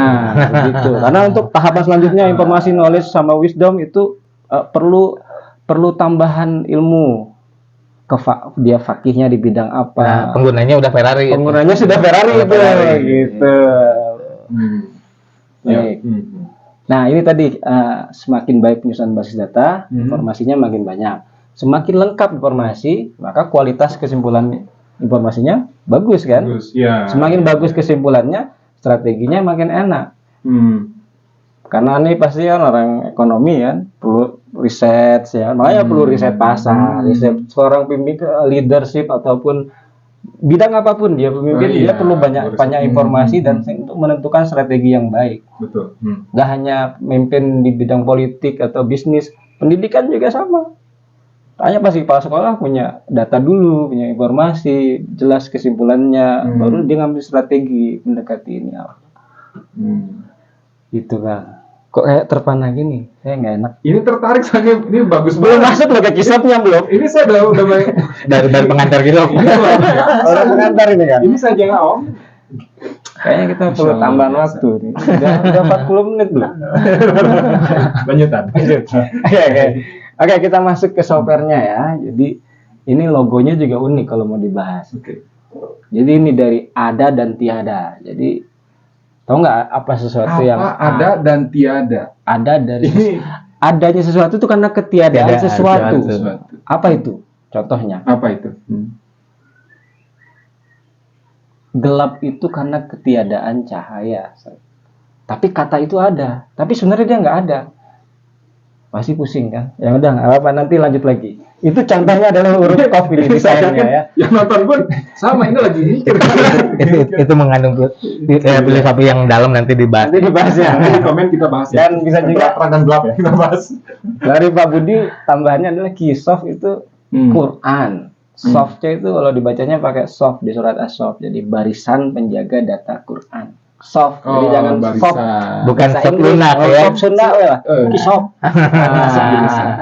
begitu. Karena untuk tahapan selanjutnya informasi, knowledge sama wisdom itu perlu tambahan ilmu. Dia fakihnya di bidang apa? Nah, penggunanya udah Ferrari. Penggunanya sudah Ferrari itu, gitu. Baik. Nah, ini tadi semakin baik penyusunan basis data, informasinya makin banyak. Semakin lengkap informasi, maka kualitas kesimpulan informasinya bagus kan? Bagus, ya. Semakin bagus kesimpulannya, strateginya makin enak. Karena ini pasti kan orang ekonomi kan, perlu riset ya. Makanya perlu riset pasar, riset seorang pemimpin, leadership ataupun bidang apapun dia pemimpin, Oh, dia iya, perlu banyak harus. banyak informasi dan untuk menentukan strategi yang baik. Betul. Nggak hanya memimpin di bidang politik atau bisnis, pendidikan juga sama. Tanya pasti kepala sekolah punya data dulu, punya informasi, jelas kesimpulannya, baru dia ngambil strategi mendekati ini. Gitu kan. Kok kayak terpana gini? Saya nggak enak. Ini tertarik saya, ini bagus Belum banget. masuk loh ke kisahnya belum. Ini saya udah Dari pengantar gitu. Orang pengantar ini kan. Ini saja nggak om. Kayaknya kita perlu Insya Allah tambahan biasa. waktu nih. Udah 40 menit belum? Lanjutan. Oke, kita masuk ke softwarenya ya. Jadi ini logonya juga unik kalau mau dibahas. Oke. Jadi ini dari ada dan tiada. Jadi tahu nggak apa sesuatu yang ada dan tiada? ada dari Ini adanya sesuatu itu karena ketiadaan Tiadaan sesuatu. sesuatu. Apa itu? Contohnya, Apa itu? gelap itu karena ketiadaan cahaya. Tapi kata itu ada, tapi sebenarnya dia nggak ada. Pasti pusing kan? Ya udah nggak apa-apa, nanti lanjut lagi. Itu contohnya adalah huruf kof ini desainnya ya. Yang nonton pun sama, ini lagi mikir. itu mengandung filosofi yang dalam nanti dibahas. Nanti dibahas ya. Nanti di komen kita bahas ya. Dan bisa juga terang dan gelap ya kita bahas. dari Pak Budi tambahannya adalah kisof itu Quran. Softnya itu kalau dibacanya pakai soft di surat as-soft. Jadi barisan penjaga data Quran. Soft. Jadi jangan barisan. soft. Bukan Bahasa soft Inggris. lunak ya. Soft Sunda we lah. Kisof.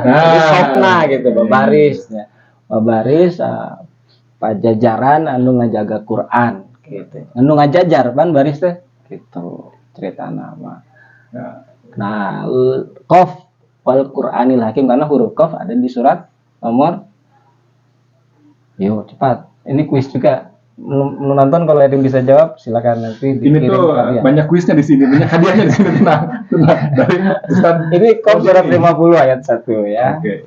Jadi softna gitu, baris ya. Baris pajajaran anu ngajaga Quran gitu. Anu ngajajar kan baris teh gitu cerita nama. Nah, qaf wal Qur'anil Hakim karena huruf qaf ada di surat nomor. Yo, cepat. Ini kuis juga. Menonton kalau ada yang bisa jawab silakan nanti Ini dikirim tuh kalian. banyak kuisnya di sini, banyak hadiahnya di sini. Tenang. Dari Ustaz. Ini qaf surat 50 ayat 1 ya. Oke.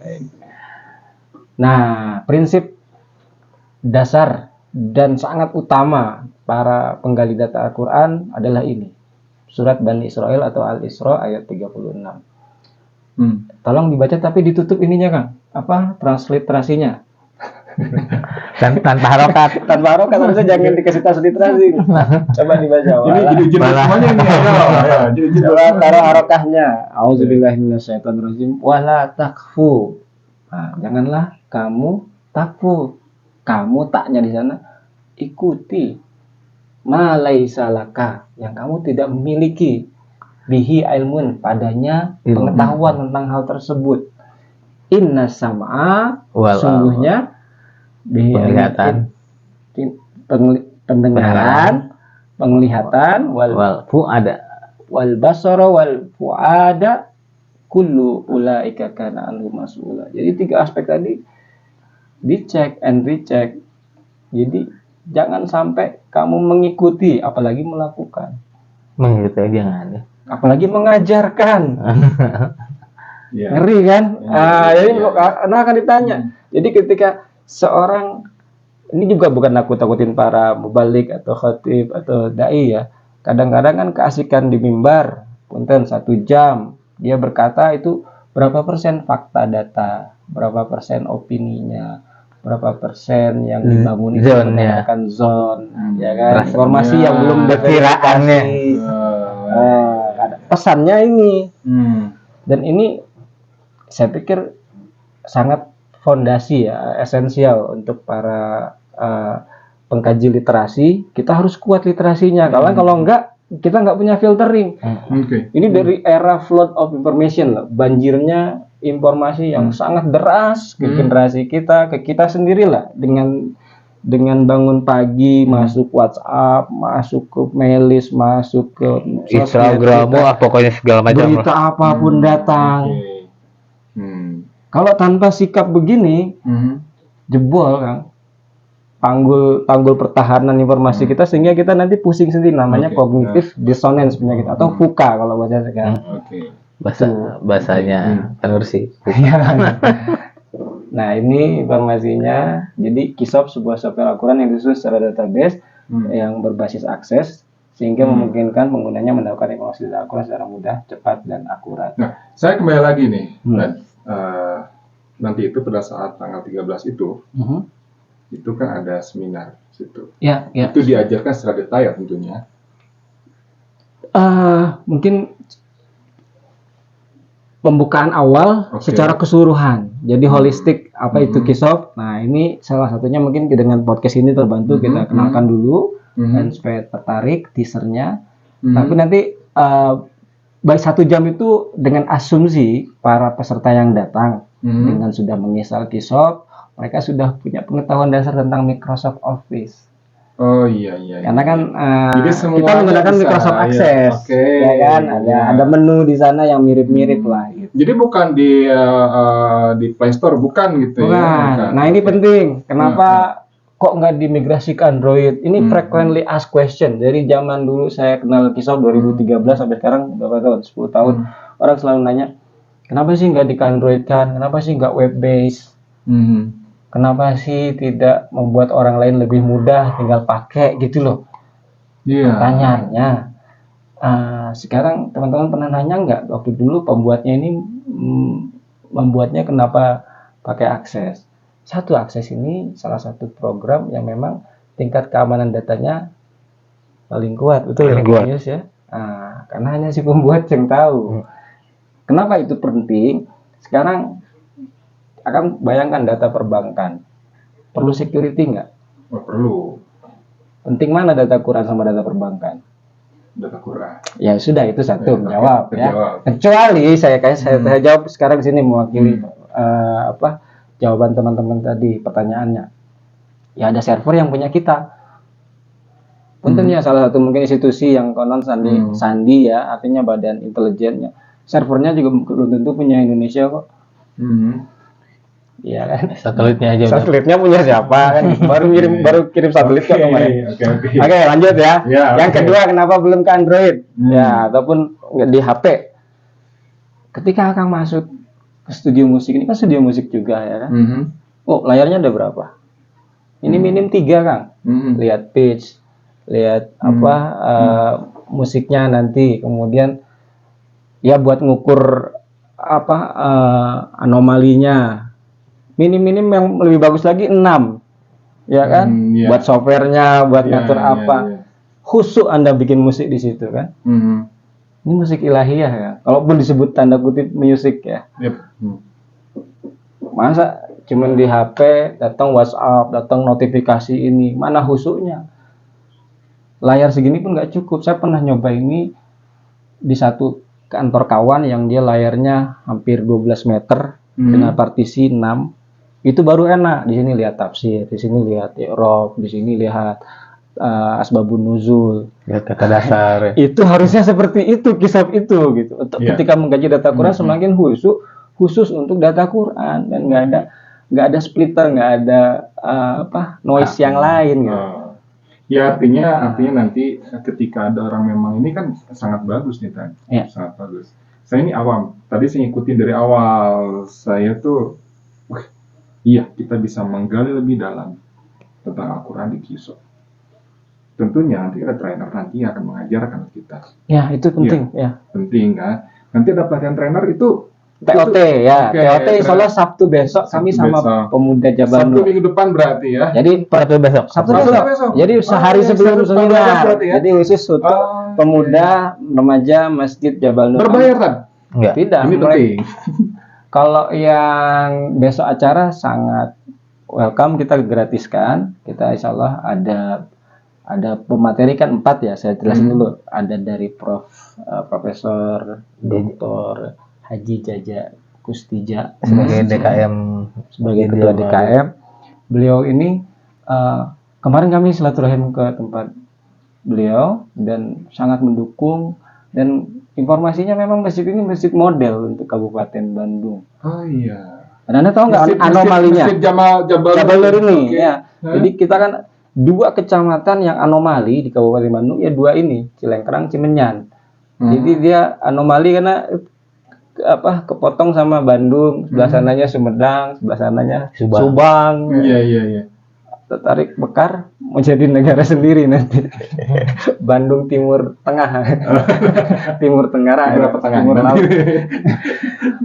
Nah, prinsip dasar dan sangat utama para penggali data Al-Quran adalah ini. Surat Bani Israel atau Al-Isra ayat 36. Tolong dibaca tapi ditutup ininya Kang. Apa? Transliterasinya. Tanpa harokat. Tanpa harokat harusnya jangan dikasih transliterasi. Coba dibaca. Ini judul semuanya ini. Coba taruh harokahnya. Auzubillahiminasyaitonirrajim. Wala takfu. Nah, janganlah kamu takfu. Kamu taknya di sana ikuti malaisalaka yang kamu tidak memiliki bihi ilmun padanya pengetahuan tentang hal tersebut. Inna sam'a sungguhnya penglihatan, pendengaran, penglihatan, wal fuada, wal basara wal fuada kullu ulaika kana anhu mas'ula. Jadi 3 aspek tadi dicek and recheck. Jadi jangan sampai kamu mengikuti apalagi melakukan. Mengikuti jangan ya. Apalagi mengajarkan. Ya. Ngeri kan? Jadi karena akan ditanya. Jadi ketika seorang, ini juga bukan nakut-nakutin para mubalik atau khatib atau dai ya. Kadang-kadang kan keasikan di mimbar, punten 1 jam dia berkata itu berapa persen fakta data, berapa persen opininya, berapa persen yang dibangun itu menggunakan zone, ya kan? Informasi yang belum perkiraannya. Pesannya ini. Dan ini saya pikir sangat fondasi ya, esensial untuk para pengkaji literasi. Kita harus kuat literasinya. Kalau enggak, kita nggak punya filtering. Ini dari era flood of information loh, banjirnya informasi yang sangat deras ke generasi kita, ke kita sendiri lah. Dengan bangun pagi, masuk WhatsApp, masuk ke mail list, masuk ke Instagram, pokoknya segala macam. Berita apapun datang. Kalau tanpa sikap begini, jebol Kang. Panggul pertahanan informasi kita sehingga kita nanti pusing sendiri, namanya cognitive dissonance penyakit atau VUCA kalau bahasa sekarang. Bahasanya sih. Nah, ini informasinya. Jadi Kisop sebuah software Al-Quran yang disusun secara database yang berbasis akses sehingga memungkinkan penggunanya mendapatkan informasi dari Al-Quran secara mudah, cepat dan akurat. Nah, saya kembali lagi nih. Dan, nanti itu pada saat tanggal 13 itu itu kan ada seminar di situ. Ya, ya. Itu diajarkan secara detail tentunya. Mungkin pembukaan awal Oke. secara keseluruhan. Jadi holistik apa itu Kisop. Nah, ini salah satunya mungkin dengan podcast ini terbantu kita kenalkan dulu dan supaya tertarik teasernya. Tapi nanti baik 1 jam itu dengan asumsi para peserta yang datang dengan sudah menginstal Kisop, mereka sudah punya pengetahuan dasar tentang Microsoft Office. Oh iya iya. Karena kan Jadi kita semuanya menggunakan bisa, Microsoft ya. Access, Oke, ya kan? ya. Ada menu di sana yang mirip-mirip lah. Gitu. Jadi bukan di Play Store, bukan gitu ya? Bukan. Nah ini Oke. penting. Kenapa kok nggak dimigrasi ke Android? Ini frequently asked question. Dari zaman dulu saya kenal Kisop 2013 sampai sekarang berapa tahun? 10 tahun. Orang selalu nanya, kenapa sih nggak di Android kan? Kenapa sih nggak web based? Kenapa sih tidak membuat orang lain lebih mudah tinggal pakai gitu loh? Iya. Pertanyaannya, sekarang teman-teman pernah nanya nggak waktu dulu pembuatnya ini membuatnya kenapa pakai Access? Satu, Access ini salah satu program yang memang tingkat keamanan datanya paling kuat, betul ya, Paling kuat. Yus, ya? Karena hanya si pembuat yang tahu. Kenapa itu penting? Sekarang akan bayangkan data perbankan, perlu security nggak? Oh, perlu Penting mana data Quran sama data perbankan? data Quran. Ya sudah, itu satu Ya, jawab oke, ya. terjawab. Kecuali saya jawab sekarang di sini mewakili jawaban teman-teman tadi pertanyaannya. Ya ada server yang punya kita. Puntennya salah satu mungkin institusi yang konon sandi ya, artinya badan intelijennya. Servernya juga belum tentu punya Indonesia kok. Iya kan? Satelitnya aja udah. Satelitnya punya siapa kan? Baru kirim satelit kok kemarin. Oke, lanjut ya. Ya, Yang oke. kedua, kenapa belum ke Android? Ya, ataupun di HP. Ketika Akang masuk ke studio musik, ini kan studio musik juga ya kan? Oh, layarnya ada berapa? Ini minim 3 Kang. Lihat pitch, lihat musiknya nanti, kemudian ya buat ngukur anomalinya. Minim-minim yang lebih bagus lagi 6. Ya kan? Iya. Buat softwarenya, buat Iya, ngatur iya, apa. iya. Khusyuk Anda bikin musik di situ kan? Ini musik ilahiyah ya. Kalaupun disebut tanda kutip musik ya. Yep. Masa cuman di HP datang WhatsApp, datang notifikasi ini, mana khusyuknya? Layar segini pun nggak cukup. Saya pernah nyoba ini di satu kantor kawan yang dia layarnya hampir 12 meter dengan partisi 6. Itu baru enak. Di sini lihat tafsir, di sini lihat i'rab, di sini lihat asbabun nuzul. Lihat kata dasar. Itu harusnya seperti itu, Kisop itu gitu. Untuk Iya. ketika mengkaji data Quran semakin khusus untuk data Quran, dan nggak ada splitter, nggak ada noise yang lain gitu. Ya artinya nanti ketika ada orang memang ini kan sangat bagus nih Tan. Iya. Sangat bagus. Saya ini awam. Tadi saya ngikutin dari awal. Saya tuh iya, kita bisa menggali lebih dalam tentang Al-Quran di Kisop. Tentunya nanti ada trainer nanti yang akan mengajarkan kita. Ya, itu penting ya. Penting kan? Nanti ada pelatihan trainer itu TOT ya. Oke, TOT insya Allah Sabtu besok kami Sabtu sama besok. pemuda Jabal Sabtu Nur. minggu depan berarti ya. Jadi Sabtu besok. Sabtu Sabtu besok. besok. Jadi sehari Oh, sebelum Sabtu seminar. berarti ya. Jadi khusus untuk pemuda remaja Masjid Jabal Nur. Berbayar kan? Enggak. Tidak. Ini penting. Kalau yang besok acara sangat welcome, kita gratiskan. Kita insya Allah ada pemateri kan 4 ya, saya jelasin dulu. Ada dari Profesor Dr. Haji Jaja Kustija Sebagai DKM. sebagai ketua DKM. Beliau ini kemarin kami silaturahim ke tempat beliau dan sangat mendukung, dan informasinya memang masjid ini masjid model untuk Kabupaten Bandung. Oh iya. Dan Anda tahu nggak anomalinya? Masjid Jabal Nur ini Oke. ya. Jadi kita kan 2 kecamatan yang anomali di Kabupaten Bandung ya, 2 ini, Cilengkrang, Cimenyan. Jadi dia anomali karena kepotong sama Bandung, sebelah sananya Sumedang, sebelah sananya Subang. Subang. Iya. tertarik Mekar menjadi negara sendiri nanti. Bandung Timur Tengah, Timur Tenggara, Negara pertengahan. Timur Laut.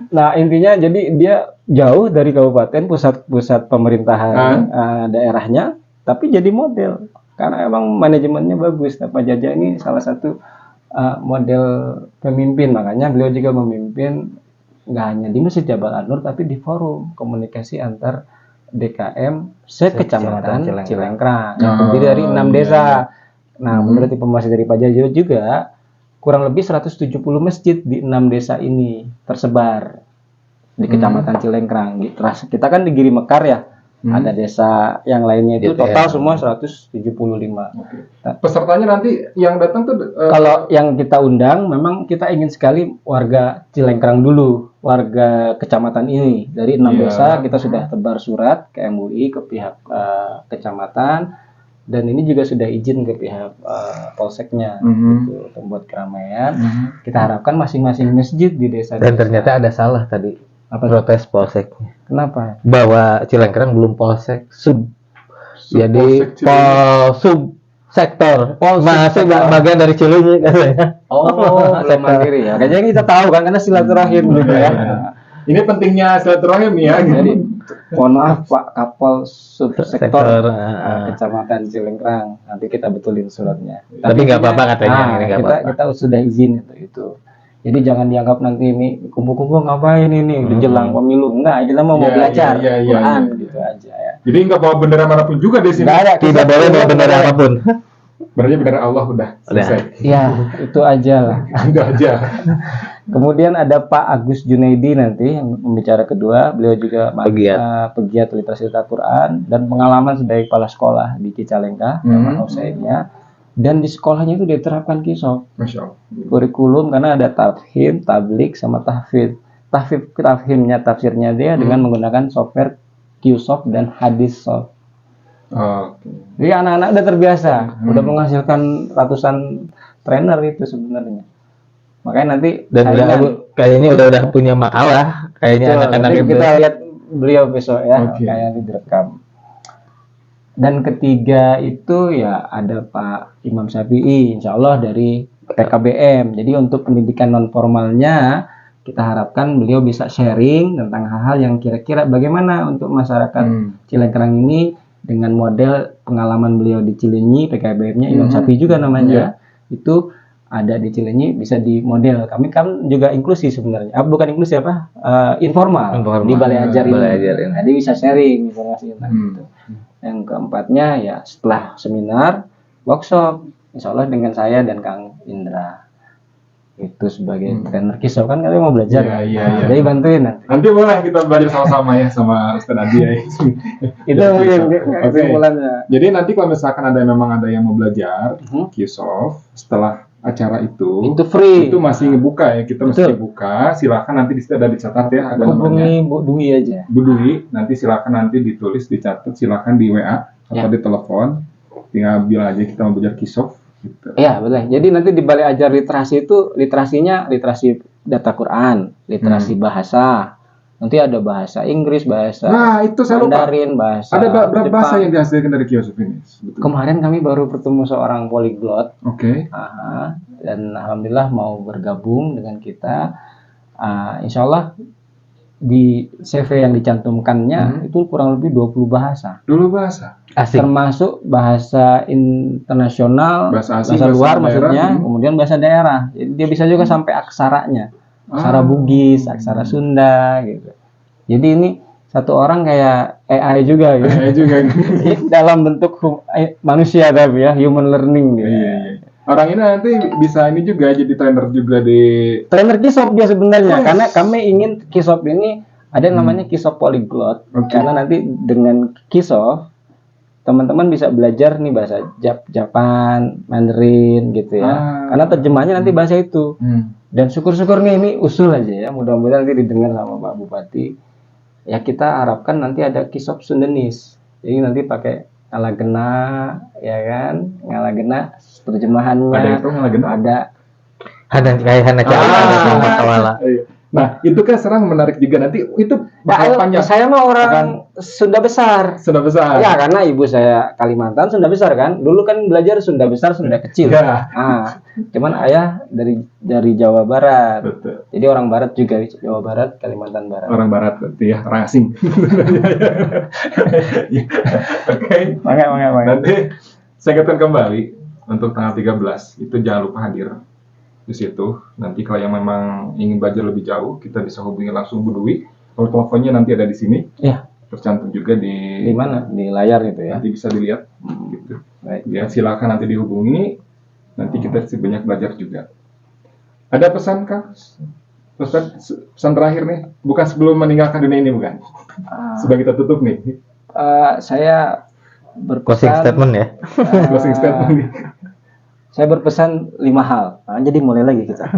Nah intinya jadi dia jauh dari kabupaten pusat pemerintahan daerahnya, tapi jadi model karena emang manajemennya bagus. Nah, Pak Jaja ini salah satu model pemimpin, makanya beliau juga memimpin nggak hanya di Masjid Jabal An-Nur tapi di forum komunikasi antar DKM sekecamatan Cilengkrang yang terdiri dari 6 desa. Nah, menurut informasi dari Pak Jaja juga kurang lebih 170 masjid di 6 desa ini tersebar di Kecamatan Cilengkrang. Kita kan di Giri Mekar ya. Ada desa yang lainnya itu Gitu total ya. semua 175. Oke. Pesertanya nanti yang datang tuh Kalau yang kita undang memang kita ingin sekali warga Cilengkrang dulu, warga kecamatan ini. Dari 6 desa kita sudah tebar surat ke MUI, ke pihak kecamatan, dan ini juga sudah izin ke pihak polseknya gitu, untuk membuat keramaian. Kita harapkan masing-masing masjid di desa. Dan ternyata ada salah tadi. Apa Protes polseknya. Kenapa? Bahwa Cilengkrang belum polsek sub. Jadi sub sektor. Masih bagian dari Cileunyi katanya. Oh, belum mandiri ya. Kayaknya kita tahu kan karena silaturahim gitu ya. ini pentingnya silaturahim ya. Jadi mohon maaf Pak Kapol Subsektor Sektor, Kecamatan Cilengkrang. Nanti kita betulin suratnya. Tapi nggak apa-apa katanya. Ini nggak apa-apa. Kita sudah izin itu. Jadi jangan dianggap nanti ini kumpul-kumpul ngapain ini udah jelang pemilu. Enggak, kita mau belajar Quran gitu aja ya. Jadi nggak bawa bendera manapun juga di sini. Nggak ada. Tidak boleh bawa bendera apapun. Berarti bendera Allah udah selesai. Ya, itu aja lah. Itu aja. Kemudian ada Pak Agus Junaidi nanti yang pembicara kedua. Beliau juga pegiat literasi Al-Quran dan pengalaman sebagai kepala sekolah di Cicalengka, Taman Husainnya. Dan di sekolahnya itu diterapkan kisah. Masya Allah. Kurikulum karena ada tafhim, tablik, sama tahfidz. Tafhimnya, tafsirnya dia dengan menggunakan software Qsoft dan Hadissoft. Oke. Jadi anak-anak udah terbiasa, udah menghasilkan ratusan trainer itu sebenarnya. Makanya nanti Dan kayaknya udah punya makalah. Kayaknya anak-anak nanti itu. kita lihat beliau besok ya, kayak direkam. Dan ketiga itu ya ada Pak Imam Syafi'i, insya Allah dari PKBM. Jadi untuk pendidikan non formalnya kita harapkan beliau bisa sharing tentang hal-hal yang kira-kira bagaimana untuk masyarakat Cilengkrang ini dengan model pengalaman beliau di Cileunyi, PKBM-nya Imam Syafi'i juga namanya. Itu ada di Cileunyi bisa di model. Kami kan juga inklusi sebenarnya. Bukan inklusi apa? Informal. Di Balai Ajar ini. Jadi bisa sharing informasi tentang itu. Yang keempatnya ya setelah seminar, workshop, insya Allah dengan saya dan Kang Indra. Itu sebagai trainer kisah kan kalian mau belajar. Iya. Jadi bantuin nanti. Nanti boleh kita belajar sama-sama ya sama Ustaz Adi ya. Itu mungkin kesimpulannya. Jadi nanti kalau misalkan memang ada yang mau belajar Qsoft setelah acara itu free. Itu masih ngebuka ya, kita mesti buka. Silakan nanti di situ ada dicatat ya, ada hubungi Bu Dwi aja. Bu Dwi, nanti silakan nanti ditulis, dicatat, silakan di WA atau di telepon. Tinggal bilang aja kita mau belajar Qsoft gitu. Iya, boleh. Jadi nanti di Balai Ajar Literasi itu literasinya literasi data Quran, literasi bahasa. Nanti ada bahasa Inggris, bahasa itu saya lupa. Mandarin, bahasa ada berapa Jepang. bahasa yang dihasilkan dari Qsoft ini? Sebetulnya. Kemarin kami baru bertemu seorang poliglot. Oke. Dan alhamdulillah mau bergabung dengan kita. Insya Allah di CV yang dicantumkannya itu kurang lebih 20 bahasa. 20 bahasa. Asik. Termasuk bahasa internasional, bahasa asing, bahasa luar bahasa maksudnya, daerah. Kemudian bahasa daerah. Jadi dia bisa juga sampai aksaranya. Aksara Bugis, aksara Sunda gitu. Jadi ini satu orang kayak AI juga gitu. AI juga. Dalam bentuk manusia tapi ya, human learning gitu. Iya. Orang ini nanti bisa ini juga jadi trainer juga di trainer Qsoft dia sebenarnya karena kami ingin Qsoft ini ada yang namanya Qsoft Polyglot. Karena nanti dengan Qsoft teman-teman bisa belajar nih bahasa Japan, Mandarin gitu ya. Karena terjemahnya nanti bahasa itu. Dan syukur-syukur nih ini usul aja ya. Mudah-mudahan nanti didengar sama Pak Bupati. Ya kita harapkan nanti ada Qsoft Sundanis. Jadi nanti pakai ngalagena ya kan, ngalagena terjemahannya. Ada itu ngalagena. Ada Hana cawala. Nah, itu kan serang menarik juga nanti itu bakal panjang. Saya mah orang Sunda besar. Sudah besar. Ya, karena ibu saya Kalimantan, Sunda besar kan. Dulu kan belajar Sunda besar, Sunda kecil. Ya. Ah, cuman ayah dari Jawa Barat. Betul. Jadi orang Barat juga, Jawa Barat, Kalimantan Barat. Orang Barat berarti ya, orang asing. Oke. Makanya. Nanti saya ingatkan kembali untuk tanggal 13 itu jangan lupa hadir di situ. Nanti kalau yang memang ingin belajar lebih jauh, kita bisa hubungi langsung Bu Dwi. Kalau teleponnya nanti ada di sini. Iya. Tercantum juga di mana? Di layar gitu ya. Nanti bisa dilihat gitu. Baik. Ya, silakan nanti dihubungi. Nanti kita banyak belajar juga. Ada pesan Kak? Pesan terakhir nih, bukan sebelum meninggalkan dunia ini, bukan? Sebagai kita tutup nih. Saya Closing berpesan statement ya. Closing statement nih. Saya berpesan 5 hal. Nah, jadi mulai lagi kita.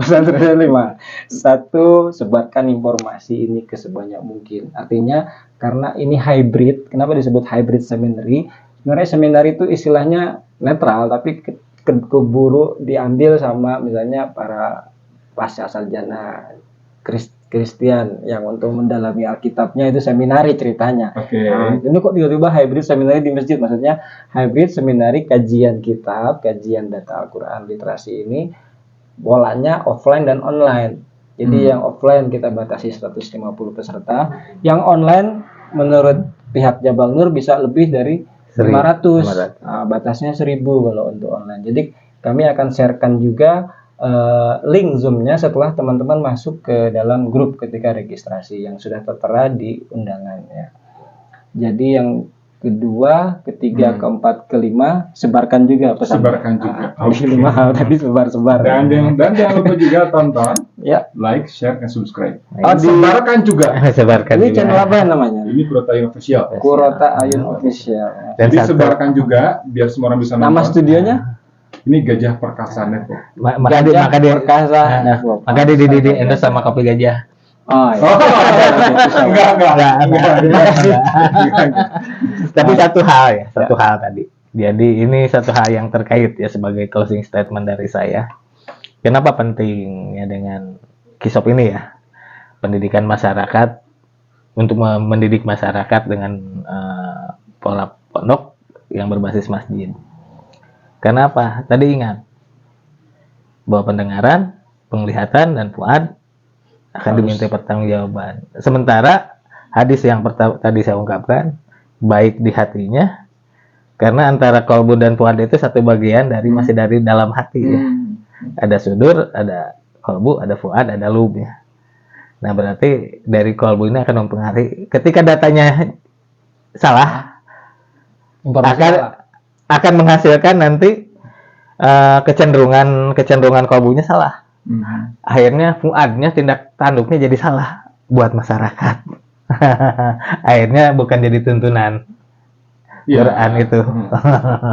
Pesan terakhir 5. 1, sebarkan informasi ini ke sebanyak mungkin. Artinya karena ini hybrid. Kenapa disebut hybrid seminary? Sebenarnya seminary itu istilahnya netral, tapi keburu diambil sama misalnya para pasca sarjana Kristen yang untuk mendalami Alkitabnya itu seminari ceritanya. Oke. Nah, ini kok tiba-tiba hybrid seminari di masjid? Maksudnya hybrid seminari kajian kitab, kajian data Al-Quran, literasi ini bolanya offline dan online. Jadi yang offline kita batasi 150 peserta, yang online menurut pihak Jabal Nur bisa lebih dari 500. Batasnya 1000 kalau untuk online. Jadi kami akan sharekan juga link Zoom-nya setelah teman-teman masuk ke dalam grup ketika registrasi yang sudah tertera di undangannya. Jadi yang kedua, ketiga, keempat, kelima sebarkan juga pesan. Sebarkan juga. Oke. 5 hal tadi sebar-sebar. Dan jangan lupa juga tonton, Ya. like, share, dan subscribe. Sebarkan juga. Sebarkan Ini juga. channel apa namanya? Ini Kurota Official. Kurota Ayun Official. Dan Jadi satu- sebarkan juga biar semua orang bisa Nama nonton. studionya? Ini Gajah Perkasa Network. maka Gajah dia Perkasa Network. maka dia di endorse sama kopi gajah. Oh, ya. Tapi satu hal tadi. Jadi ini satu hal yang terkait ya sebagai closing statement dari saya. Kenapa pentingnya dengan KISOP ini ya? Pendidikan masyarakat untuk mendidik masyarakat dengan pola pondok yang berbasis masjid. Kenapa? Tadi ingat bahwa pendengaran, penglihatan, dan fuad akan diminta pertanggungjawaban. Sementara hadis yang tadi saya ungkapkan baik di hatinya, karena antara kolbu dan fuad itu satu bagian dari masih dari dalam hati ya. Ada sudur, ada kolbu, ada fuad, ada lubnya. Nah berarti dari kolbu ini akan mempengaruhi. Ketika datanya salah, akan menghasilkan nanti kecenderungan kolbunya salah. Akhirnya fuadnya, tindak tanduknya jadi salah buat masyarakat. Akhirnya bukan jadi tuntunan Quran itu.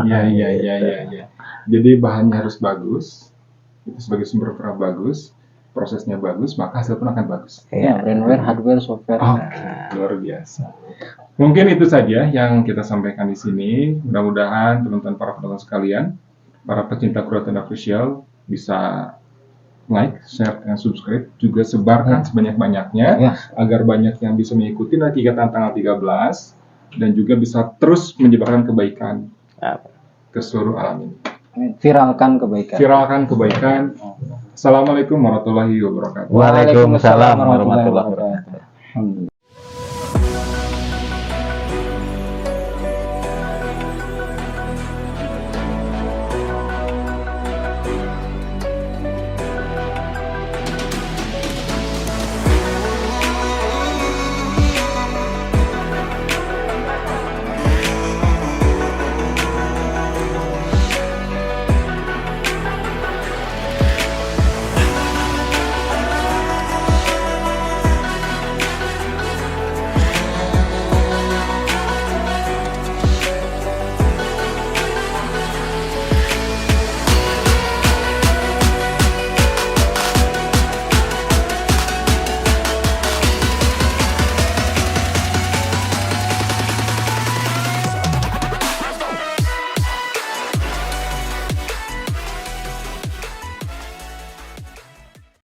Iya. Jadi bahannya harus bagus, itu sebagai sumber peran bagus, prosesnya bagus, maka hasil pun akan bagus. Ya, brainware, hardware, software. Oke, luar biasa. Mungkin itu saja yang kita sampaikan di sini. Mudah-mudahan teman-teman para penonton sekalian, para pecinta Kurota Official bisa like, share, dan subscribe. Juga sebarkan sebanyak-banyaknya agar banyak yang bisa mengikuti nanti kegiatan tanggal 13 dan juga bisa terus menyebarkan kebaikan ke seluruh alam ini. Viralkan kebaikan. Viralkan kebaikan. Assalamualaikum warahmatullahi wabarakatuh. Waalaikumsalam warahmatullahi wabarakatuh.